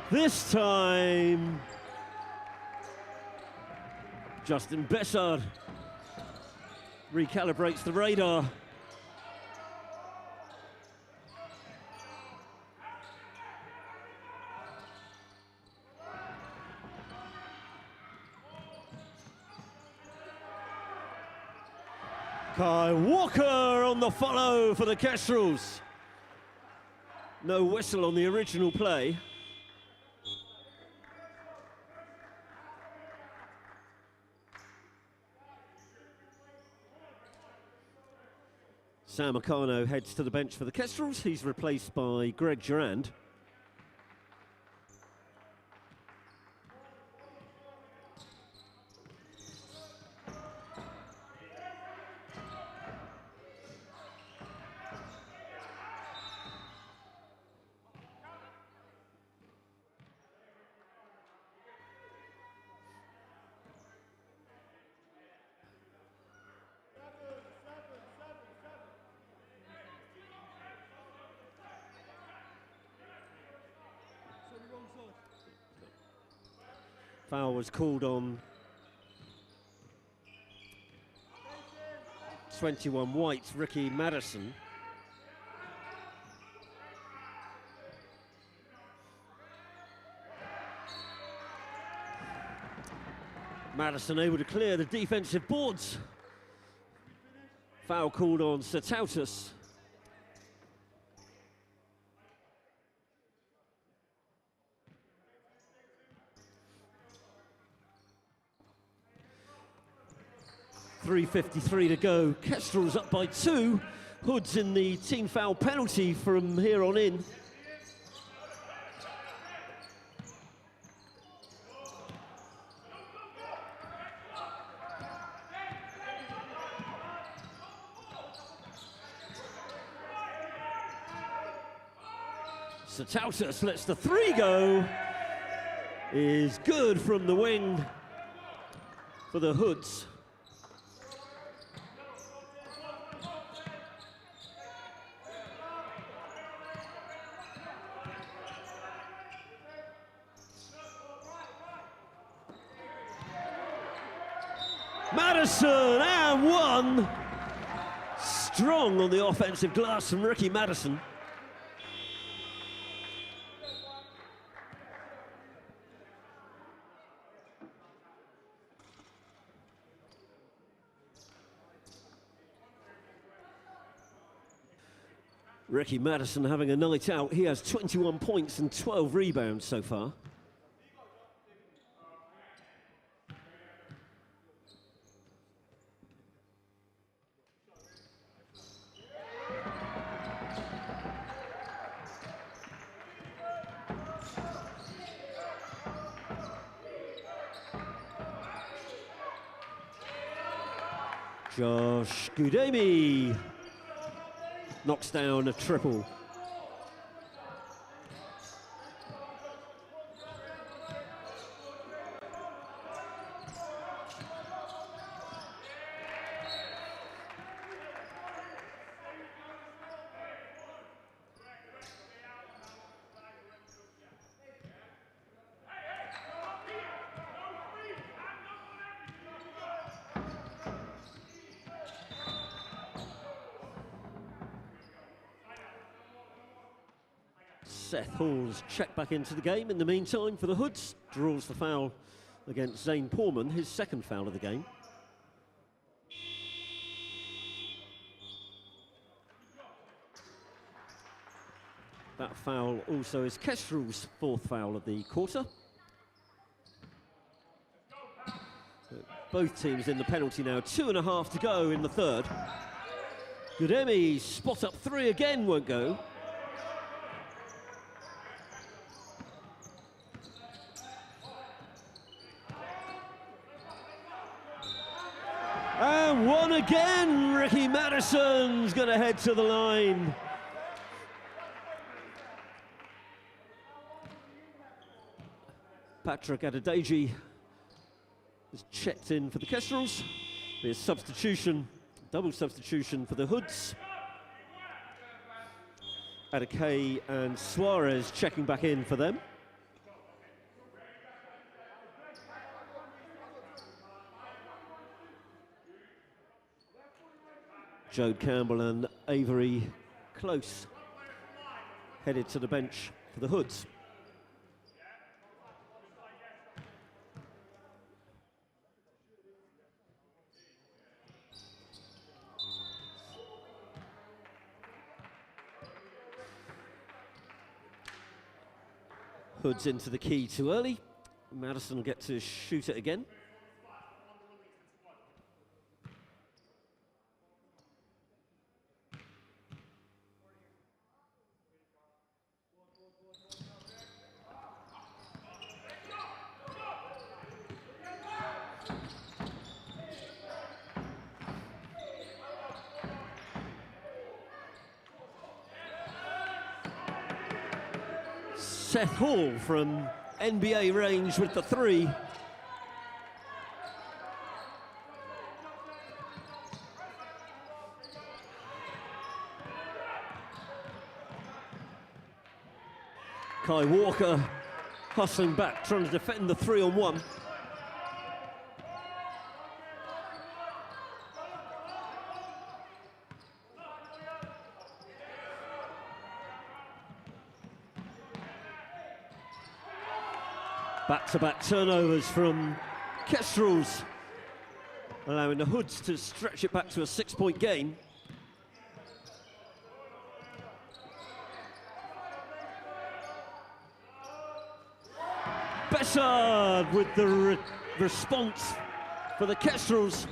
This time, Justin Bessard recalibrates the radar. Kai Walker on the follow for the Kestrels. No whistle on the original play. Sam Akano heads to the bench for the Kestrels. He's replaced by Greg Durand. Foul was called on 21 white, Ricky Madison. Madison able to clear the defensive boards. Foul called on Satautus. .353 to go. Kestrels up by 2. Hood's in the team foul penalty from here on in. Satautus lets the 3 go. Is good from the wing for the Hoods. Madison and 1. Strong on the offensive glass from Ricky Madison. Ricky Madison having a night out. He has 21 points and 12 rebounds so far. Josh Gudemi knocks down a triple. Seth Hall's checked back into the game in the meantime for the Hoods. Draws the foul against Zane Porman, his second foul of the game. That foul also is Kestrels' fourth foul of the quarter. Both teams in the penalty now, 2.5 to go in the third. Gudemi spot up 3 again, won't go. And 1 again, Ricky Madison's going to head to the line. Patrick Adedeji is checked in for the Kestrels. There's substitution, double substitution for the Hoods. Adekay and Suarez checking back in for them. Jode Campbell and Avery Close headed to the bench for the Hoods. Hoods into the key too early. Madison will get to shoot it again. Seth Hall from NBA range with the 3. Kai Walker hustling back, trying to defend the 3-on-1. Back-to-back turnovers from Kestrels, allowing the Hoods to stretch it back to a 6-point gain. Bessard with the response for the Kestrels.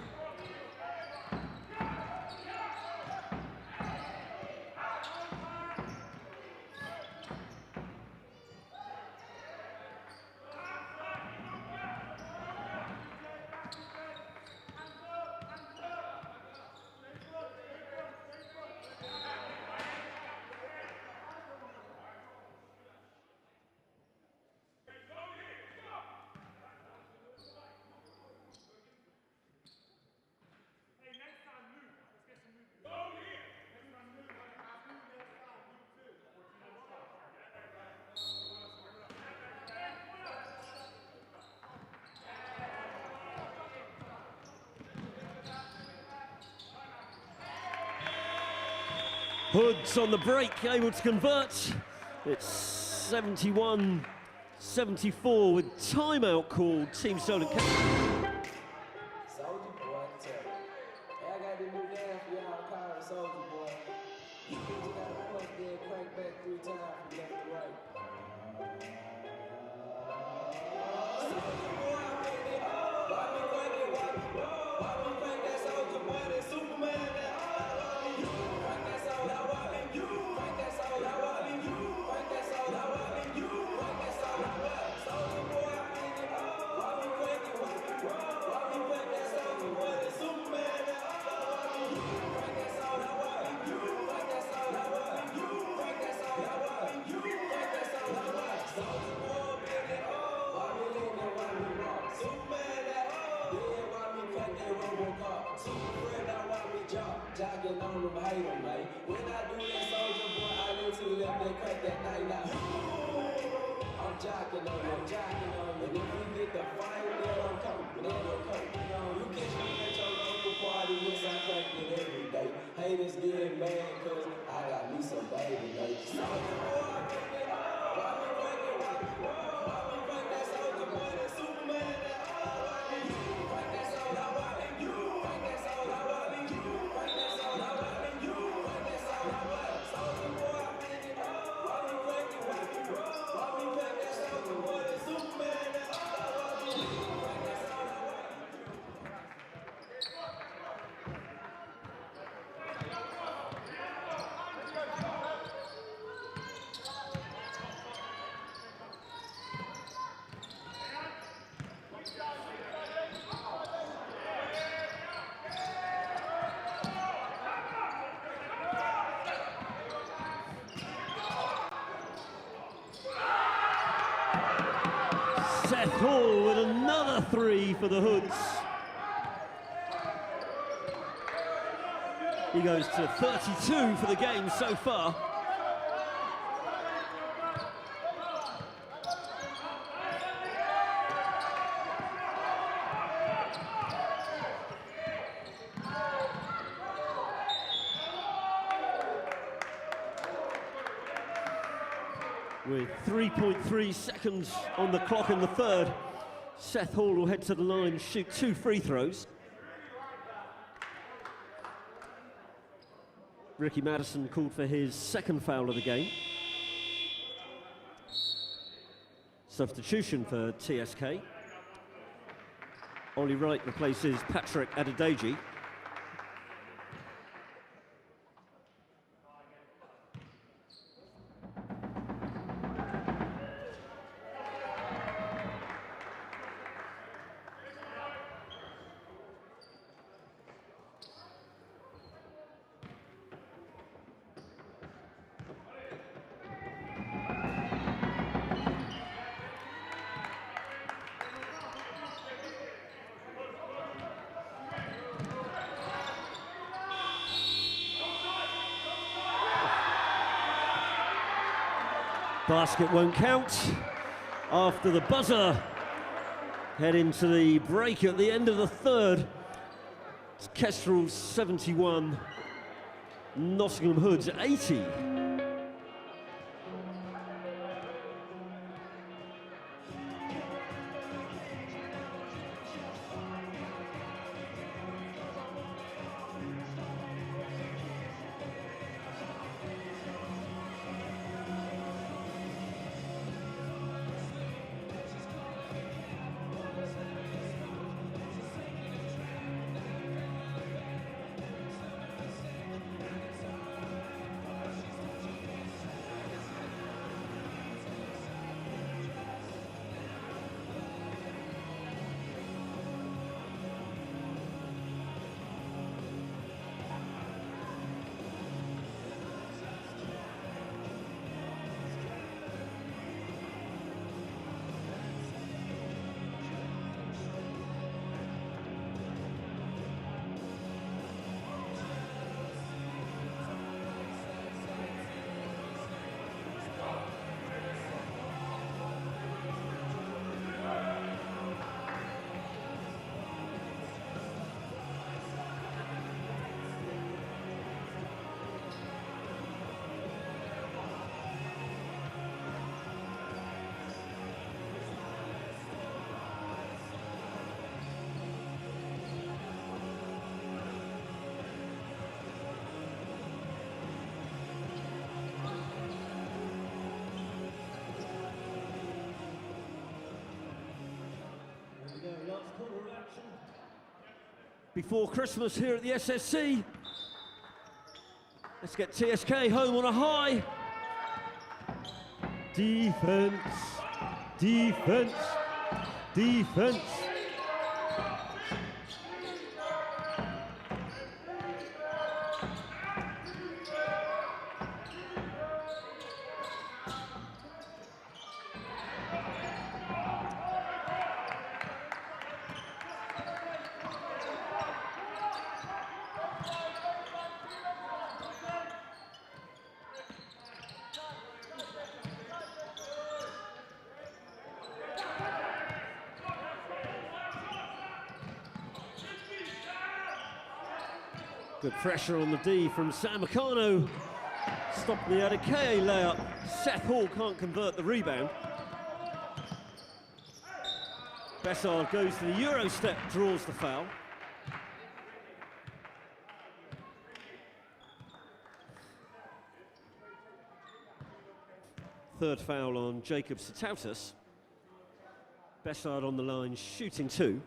Hoods on the break, able to convert. It's 71-74 with timeout called. Team Solent. Soldier boy, I tell you. Hey, I got this new dance for y'all called Soldier boy. You gotta punch there, crank back 3 times from left to right. Soldier boy, I make it. Why me crank it? Why me crank that soldier boy? That Superman that crank that soldier, why me you? Crank that soldier, why me you? Crank that soldier, why me you? Crank that soldier, soldier boy, I make it. Why me crank it? Why me crank that soldier boy? That Superman that crank that soldier, why me you? Crank that soldier, why me you? Crank that soldier, why me you? Crank that soldier, soldier boy, make it. Why me lean and why me rock? Superman that yeah, why me crank that Robocop? Super friend, now why me jogging on them, hate them, mate. When I do that soldier boy, I literally let them crank that night out. I'm jocking on you, and if we get the fire, then I'm coming, You catch me at your local party, yes, I crank it every day. Haters get mad, cause I got me some baby, mate. Soldier boy, I crank it, why me crank it, why me crank that soldier boy, that Superman, that why me you, crank that soldier, why me you, crank that soldier, why me you, crank that soldier, why me you, crank that soldier, soldier boy, I crank it, why me crank it, why me crank that soldier boy, that Superman, that why me you, crank that soldier, why me you. Seth Hall with another 3 for the Hoods. He goes to 32 for the game so far. With 3.3 seconds on the clock in the third, Seth Hall will head to the line, shoot 2 free throws. Ricky Madison called for his second foul of the game. Substitution for TSK. Ollie Wright replaces Patrick Adedeji. Basket won't count after the buzzer. Head into the break at the end of the third. It's Kestrels 71, Nottingham Hoods 80. before Christmas here at the SSC. Let's get TSK home on a high. Defense, defense, defense. Good pressure on the D from Sam Meccano. Stopping the Adekeye layup. Seth Hall can't convert the rebound. Bessard goes to the Euro step, draws the foul. Third foul on Jacob Satautas. Bessard on the line, shooting 2.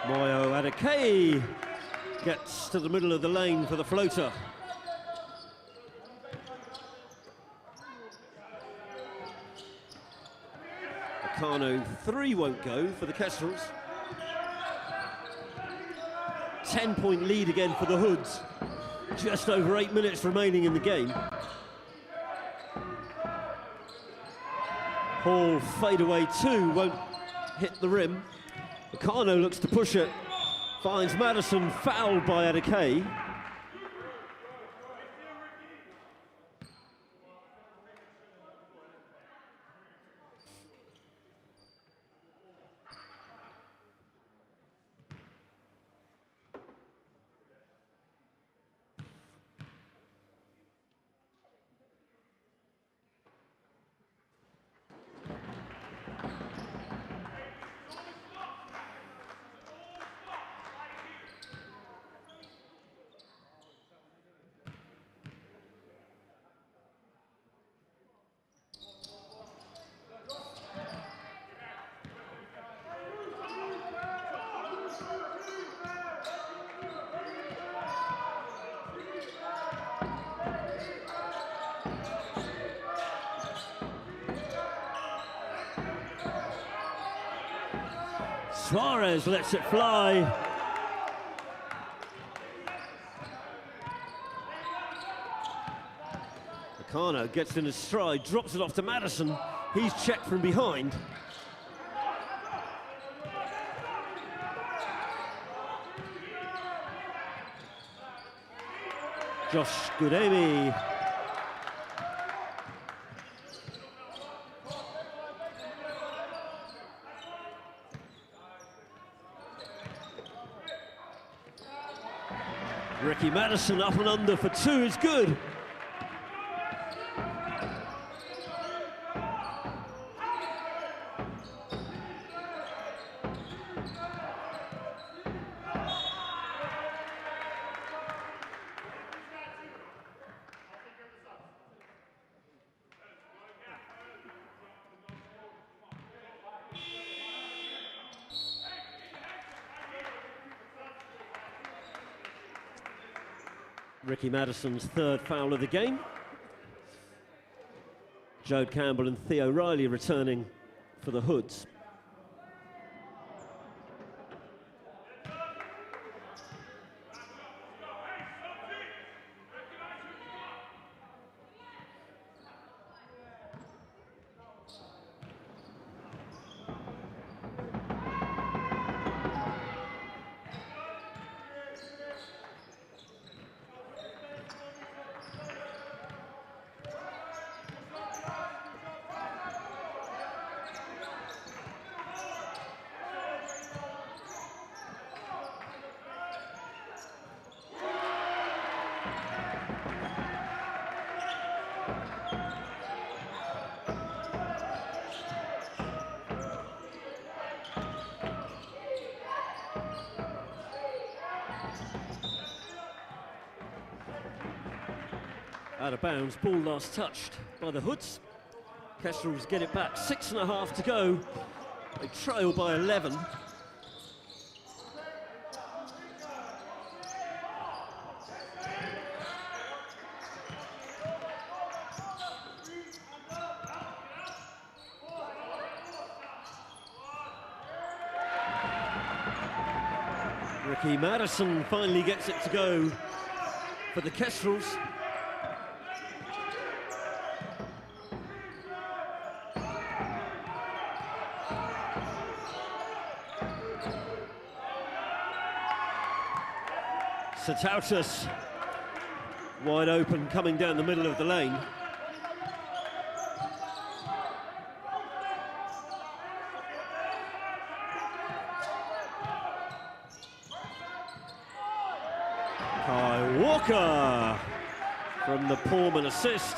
Moyo Adekeye gets to the middle of the lane for the floater. Meccano 3 won't go for the Kestrels. 10-point lead again for the Hoods. Just over 8 minutes remaining in the game. Hall fadeaway 2 won't hit the rim. Meccano looks to push it, finds Madison, fouled by Adekeye. Suarez lets it fly. Meccano gets in his stride, drops it off to Madison. He's checked from behind. Josh Goodamy. Ricky Madison up and under for 2 is good. Ricky Madison's third foul of the game. Jode Campbell and Theo Riley returning for the Hoods. Out of bounds, ball last touched by the Hoods. Kestrels get it back, 6.5 to go. They trail by 11. Ricky Madison finally gets it to go for the Kestrels. Satautas wide open, coming down the middle of the lane. Kai Walker from the Pullman assist.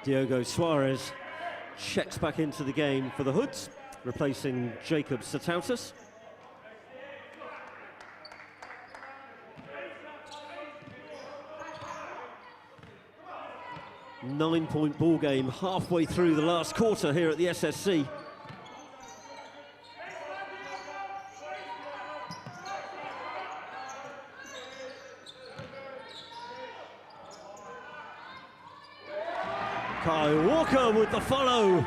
Diogo Suarez checks back into the game for the Hoods, replacing Jacob Satautas. Nine-point ball game halfway through the last quarter here at the SSC. Kai Walker with the follow.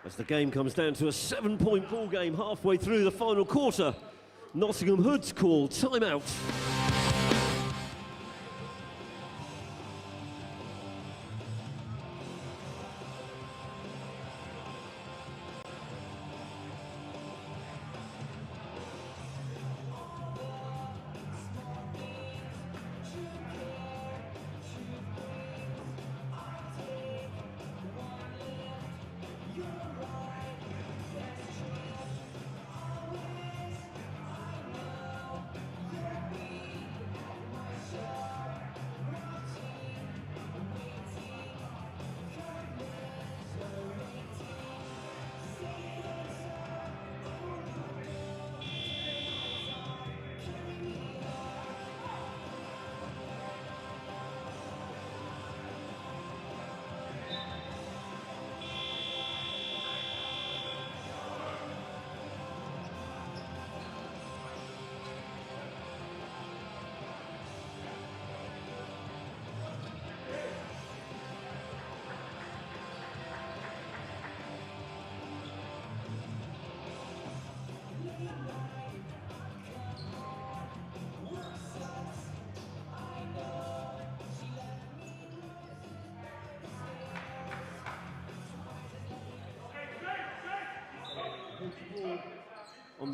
As the game comes down to a 7-point ball game halfway through the final quarter, Nottingham Hoods call timeout.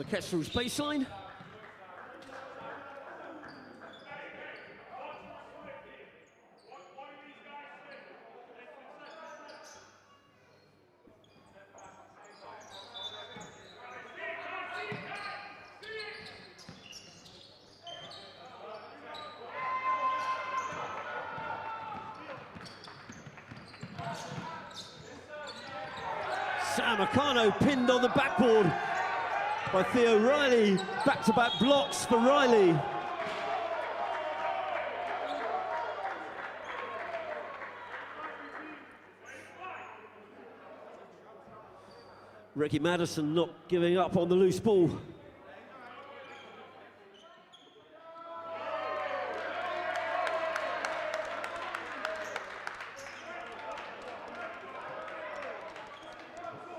the Kestrels baseline. Samacano pinned on the backboard by Theo Riley. Back-to-back blocks for Riley. Ricky Madison not giving up on the loose ball.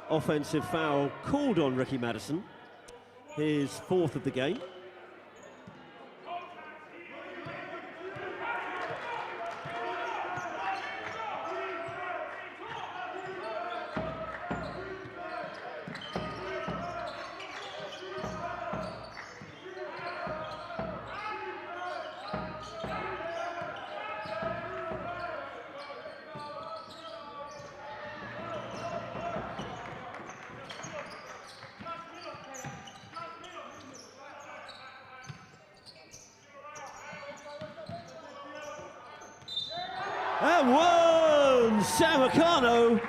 Offensive foul called on Ricky Madison, his 4th of the game. And one, Samacano.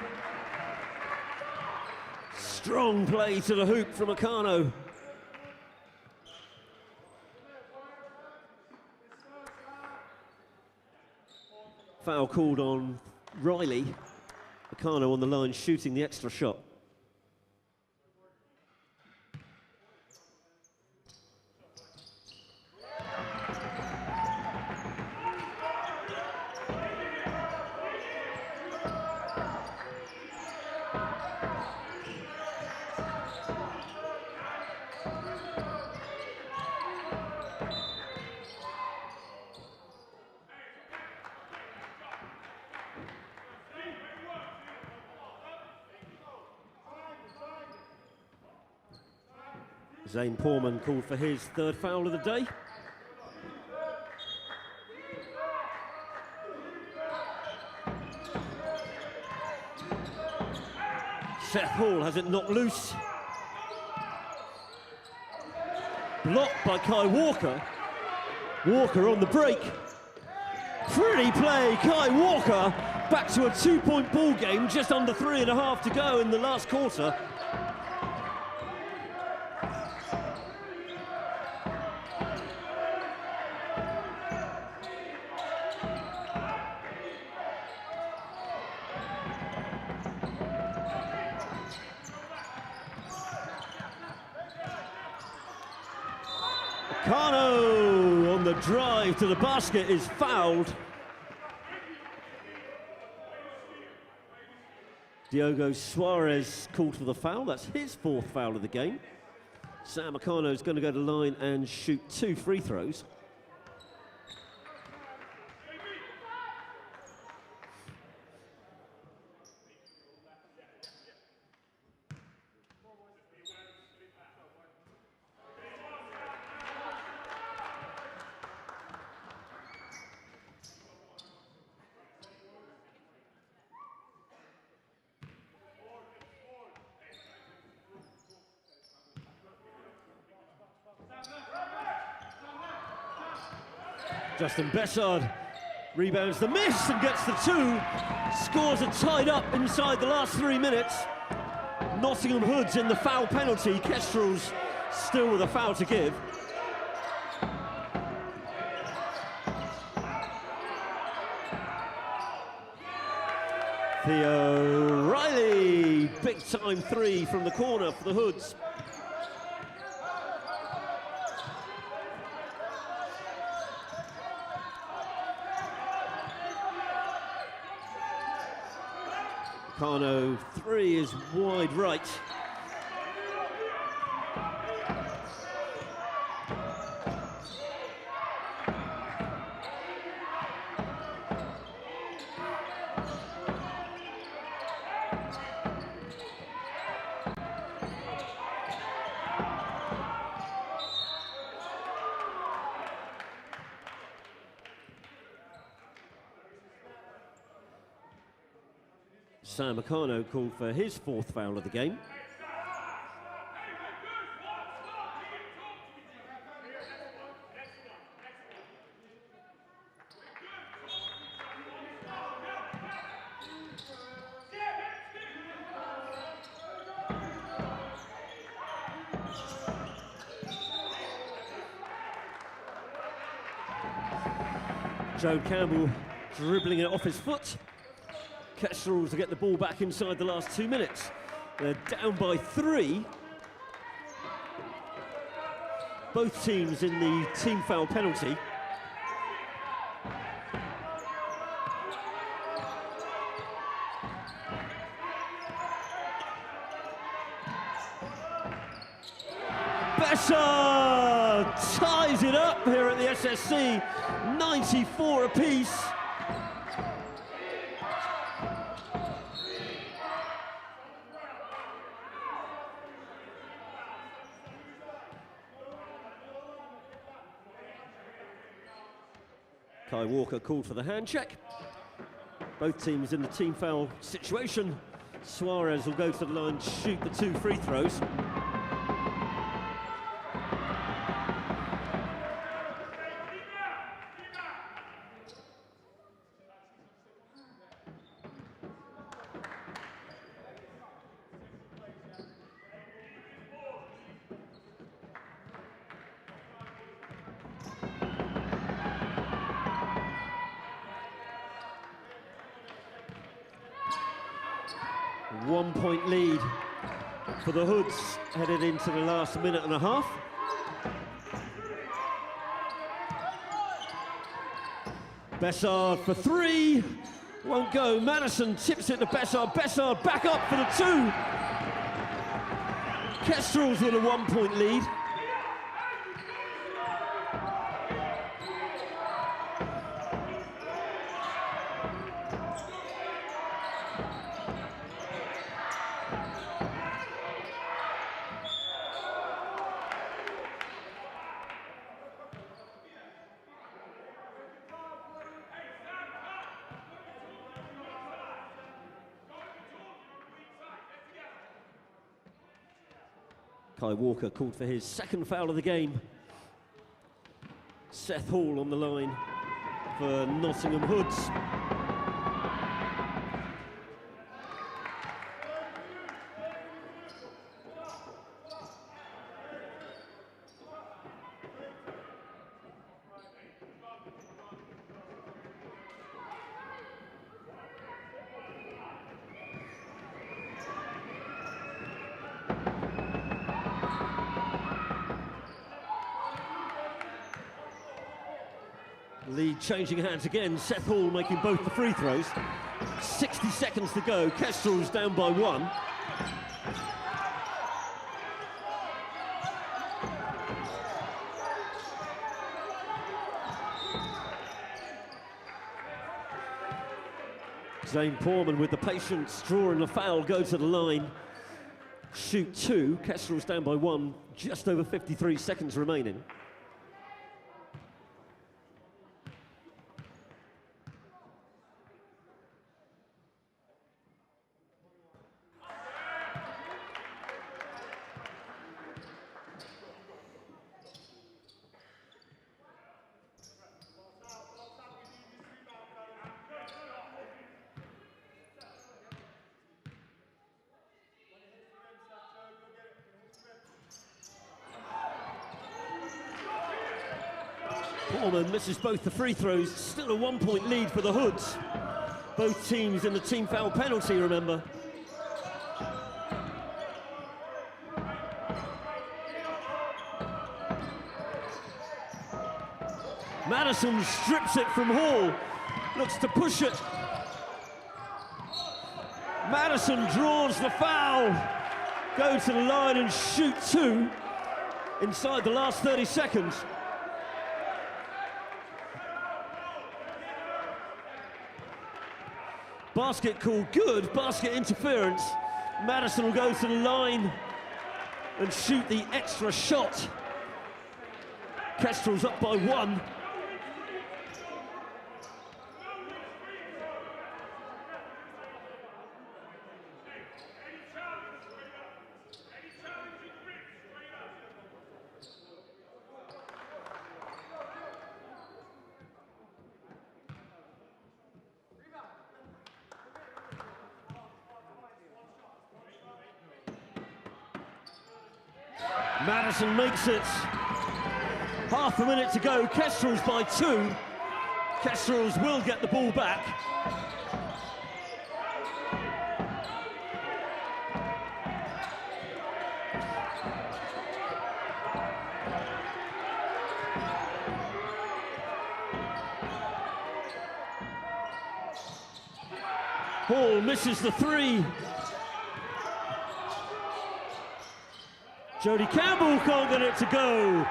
Strong play to the hoop from Acano. Foul called on Riley. Acano on the line shooting the extra shot. Zane Porman called for his 3rd foul of the day. Seth Hall has it knocked loose. Blocked by Kai Walker. Walker on the break. Pretty play, Kai Walker. Back to a 2-point ball game, just under 3.5 to go in the last quarter. Cano on the drive to the basket is fouled. Diogo Suarez called for the foul. That's his 4th foul of the game. Sam Acano is going to go to the line and shoot 2 free throws. Justin Bessard rebounds the miss and gets the 2. Scores are tied up inside the last 3 minutes. Nottingham Hoods in the foul penalty. Kestrels still with a foul to give. Theo Riley, big time 3 from the corner for the Hoods. Cano 3 is wide right. Sam Meccano called for his 4th foul of the game. Joe Campbell dribbling it off his foot. Kestrels to get the ball back inside the last 2 minutes. They're down by 3. Both teams in the team foul penalty. Besser ties it up here at the SSC, 94 apiece. Kai Walker called for the hand check. Both teams in the team foul situation. Suarez will go to the line to shoot the 2 free throws. One-point lead for the Hoods headed into the last minute and a half. Bessard for 3, won't go. Madison tips it to Bessard. Bessard back up for the 2. Kestrels with a 1-point lead. Kai Walker called for his 2nd foul of the game. Seth Hall on the line for Nottingham Hoods. Lead changing hands again. Seth Hall making both the free throws. 60 seconds to go. Kestrels down by 1. Zane Porman with the patience, drawing the foul, go to the line. Shoot 2. Kestrels down by 1. Just over 53 seconds remaining. Porman misses both the free throws. Still a 1-point lead for the Hoods. Both teams in the team foul penalty, remember. Madison strips it from Hall. Looks to push it. Madison draws the foul. Go to the line and shoot 2 inside the last 30 seconds. Basket call good, basket interference. Madison will go to the line and shoot the extra shot. Kestrels up by 1. Madison makes it. Half a minute to go, Kestrels by 2. Kestrels will get the ball back. Hall misses the 3. Jody Campbell can't get it to go.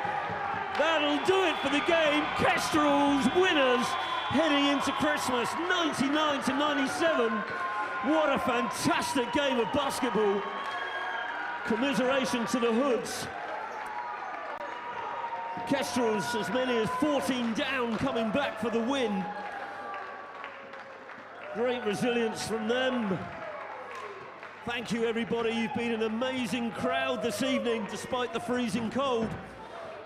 That'll do it for the game. Kestrels winners heading into Christmas, 99-97. What a fantastic game of basketball. Commiseration to the Hoods. Kestrels as many as 14 down, coming back for the win. Great resilience from them. Thank you, everybody. You've been an amazing crowd this evening, despite the freezing cold.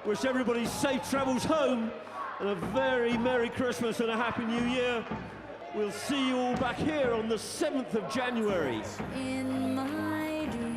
Wish everybody safe travels home and a very Merry Christmas and a Happy New Year. We'll see you all back here on the 7th of January. In my dream.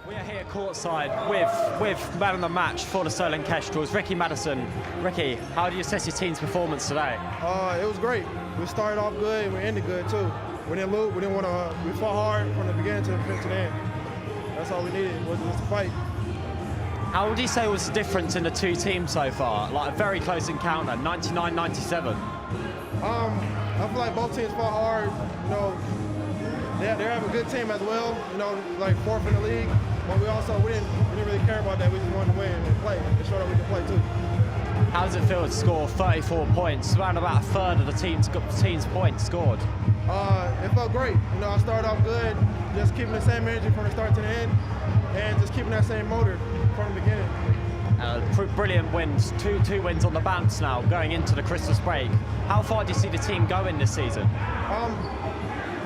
We are here courtside with man of the match for the Solent Kestrels, Ricky Madison. Ricky, how do you assess your team's performance today? It was great. We started off good and we ended good too. We didn't lose. We didn't want to. We fought hard from the beginning to the end. That's all we needed was just to fight. How would you say was the difference in the two teams so far? Like a very close encounter, 99-97. I feel like both teams fought hard. You know, they have a good team as well. You know, like 4th in the league. But we didn't really care about that. We just wanted to win and play and show that we can play too. How does it feel to score 34 points? Around about a third of the team's points scored. It felt great. You know, I started off good, just keeping the same energy from the start to the end, and just keeping that same motor from the beginning. Brilliant wins, two wins on the bounce now, going into the Christmas break. How far do you see the team going this season?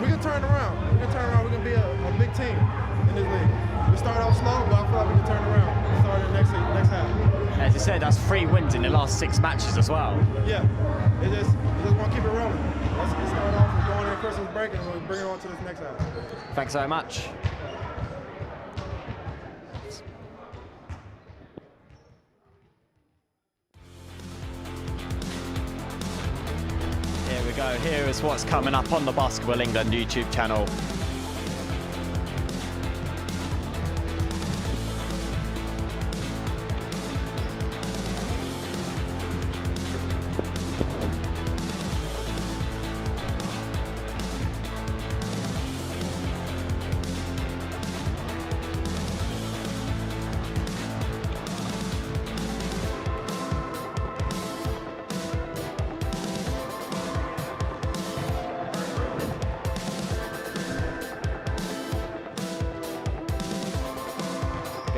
We can turn around. We can be a big team in this league. We started off slow, but I feel like we can turn around. Start in the next half. As you said, that's 3 wins in the last 6 matches as well. Yeah, we just want to keep it rolling. Let's start off with going into Christmas break and we'll bring it on to this next half. Thanks so much. Here we go. Here is what's coming up on the Basketball England YouTube channel.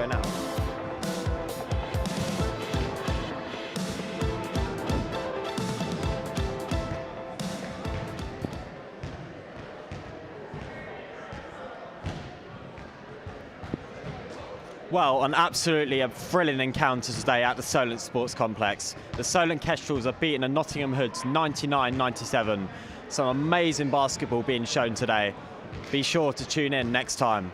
go now. Well, an absolutely thrilling encounter today at the Solent Sports Complex. The Solent Kestrels are beating the Nottingham Hoods 99-97. Some amazing basketball being shown today. Be sure to tune in next time.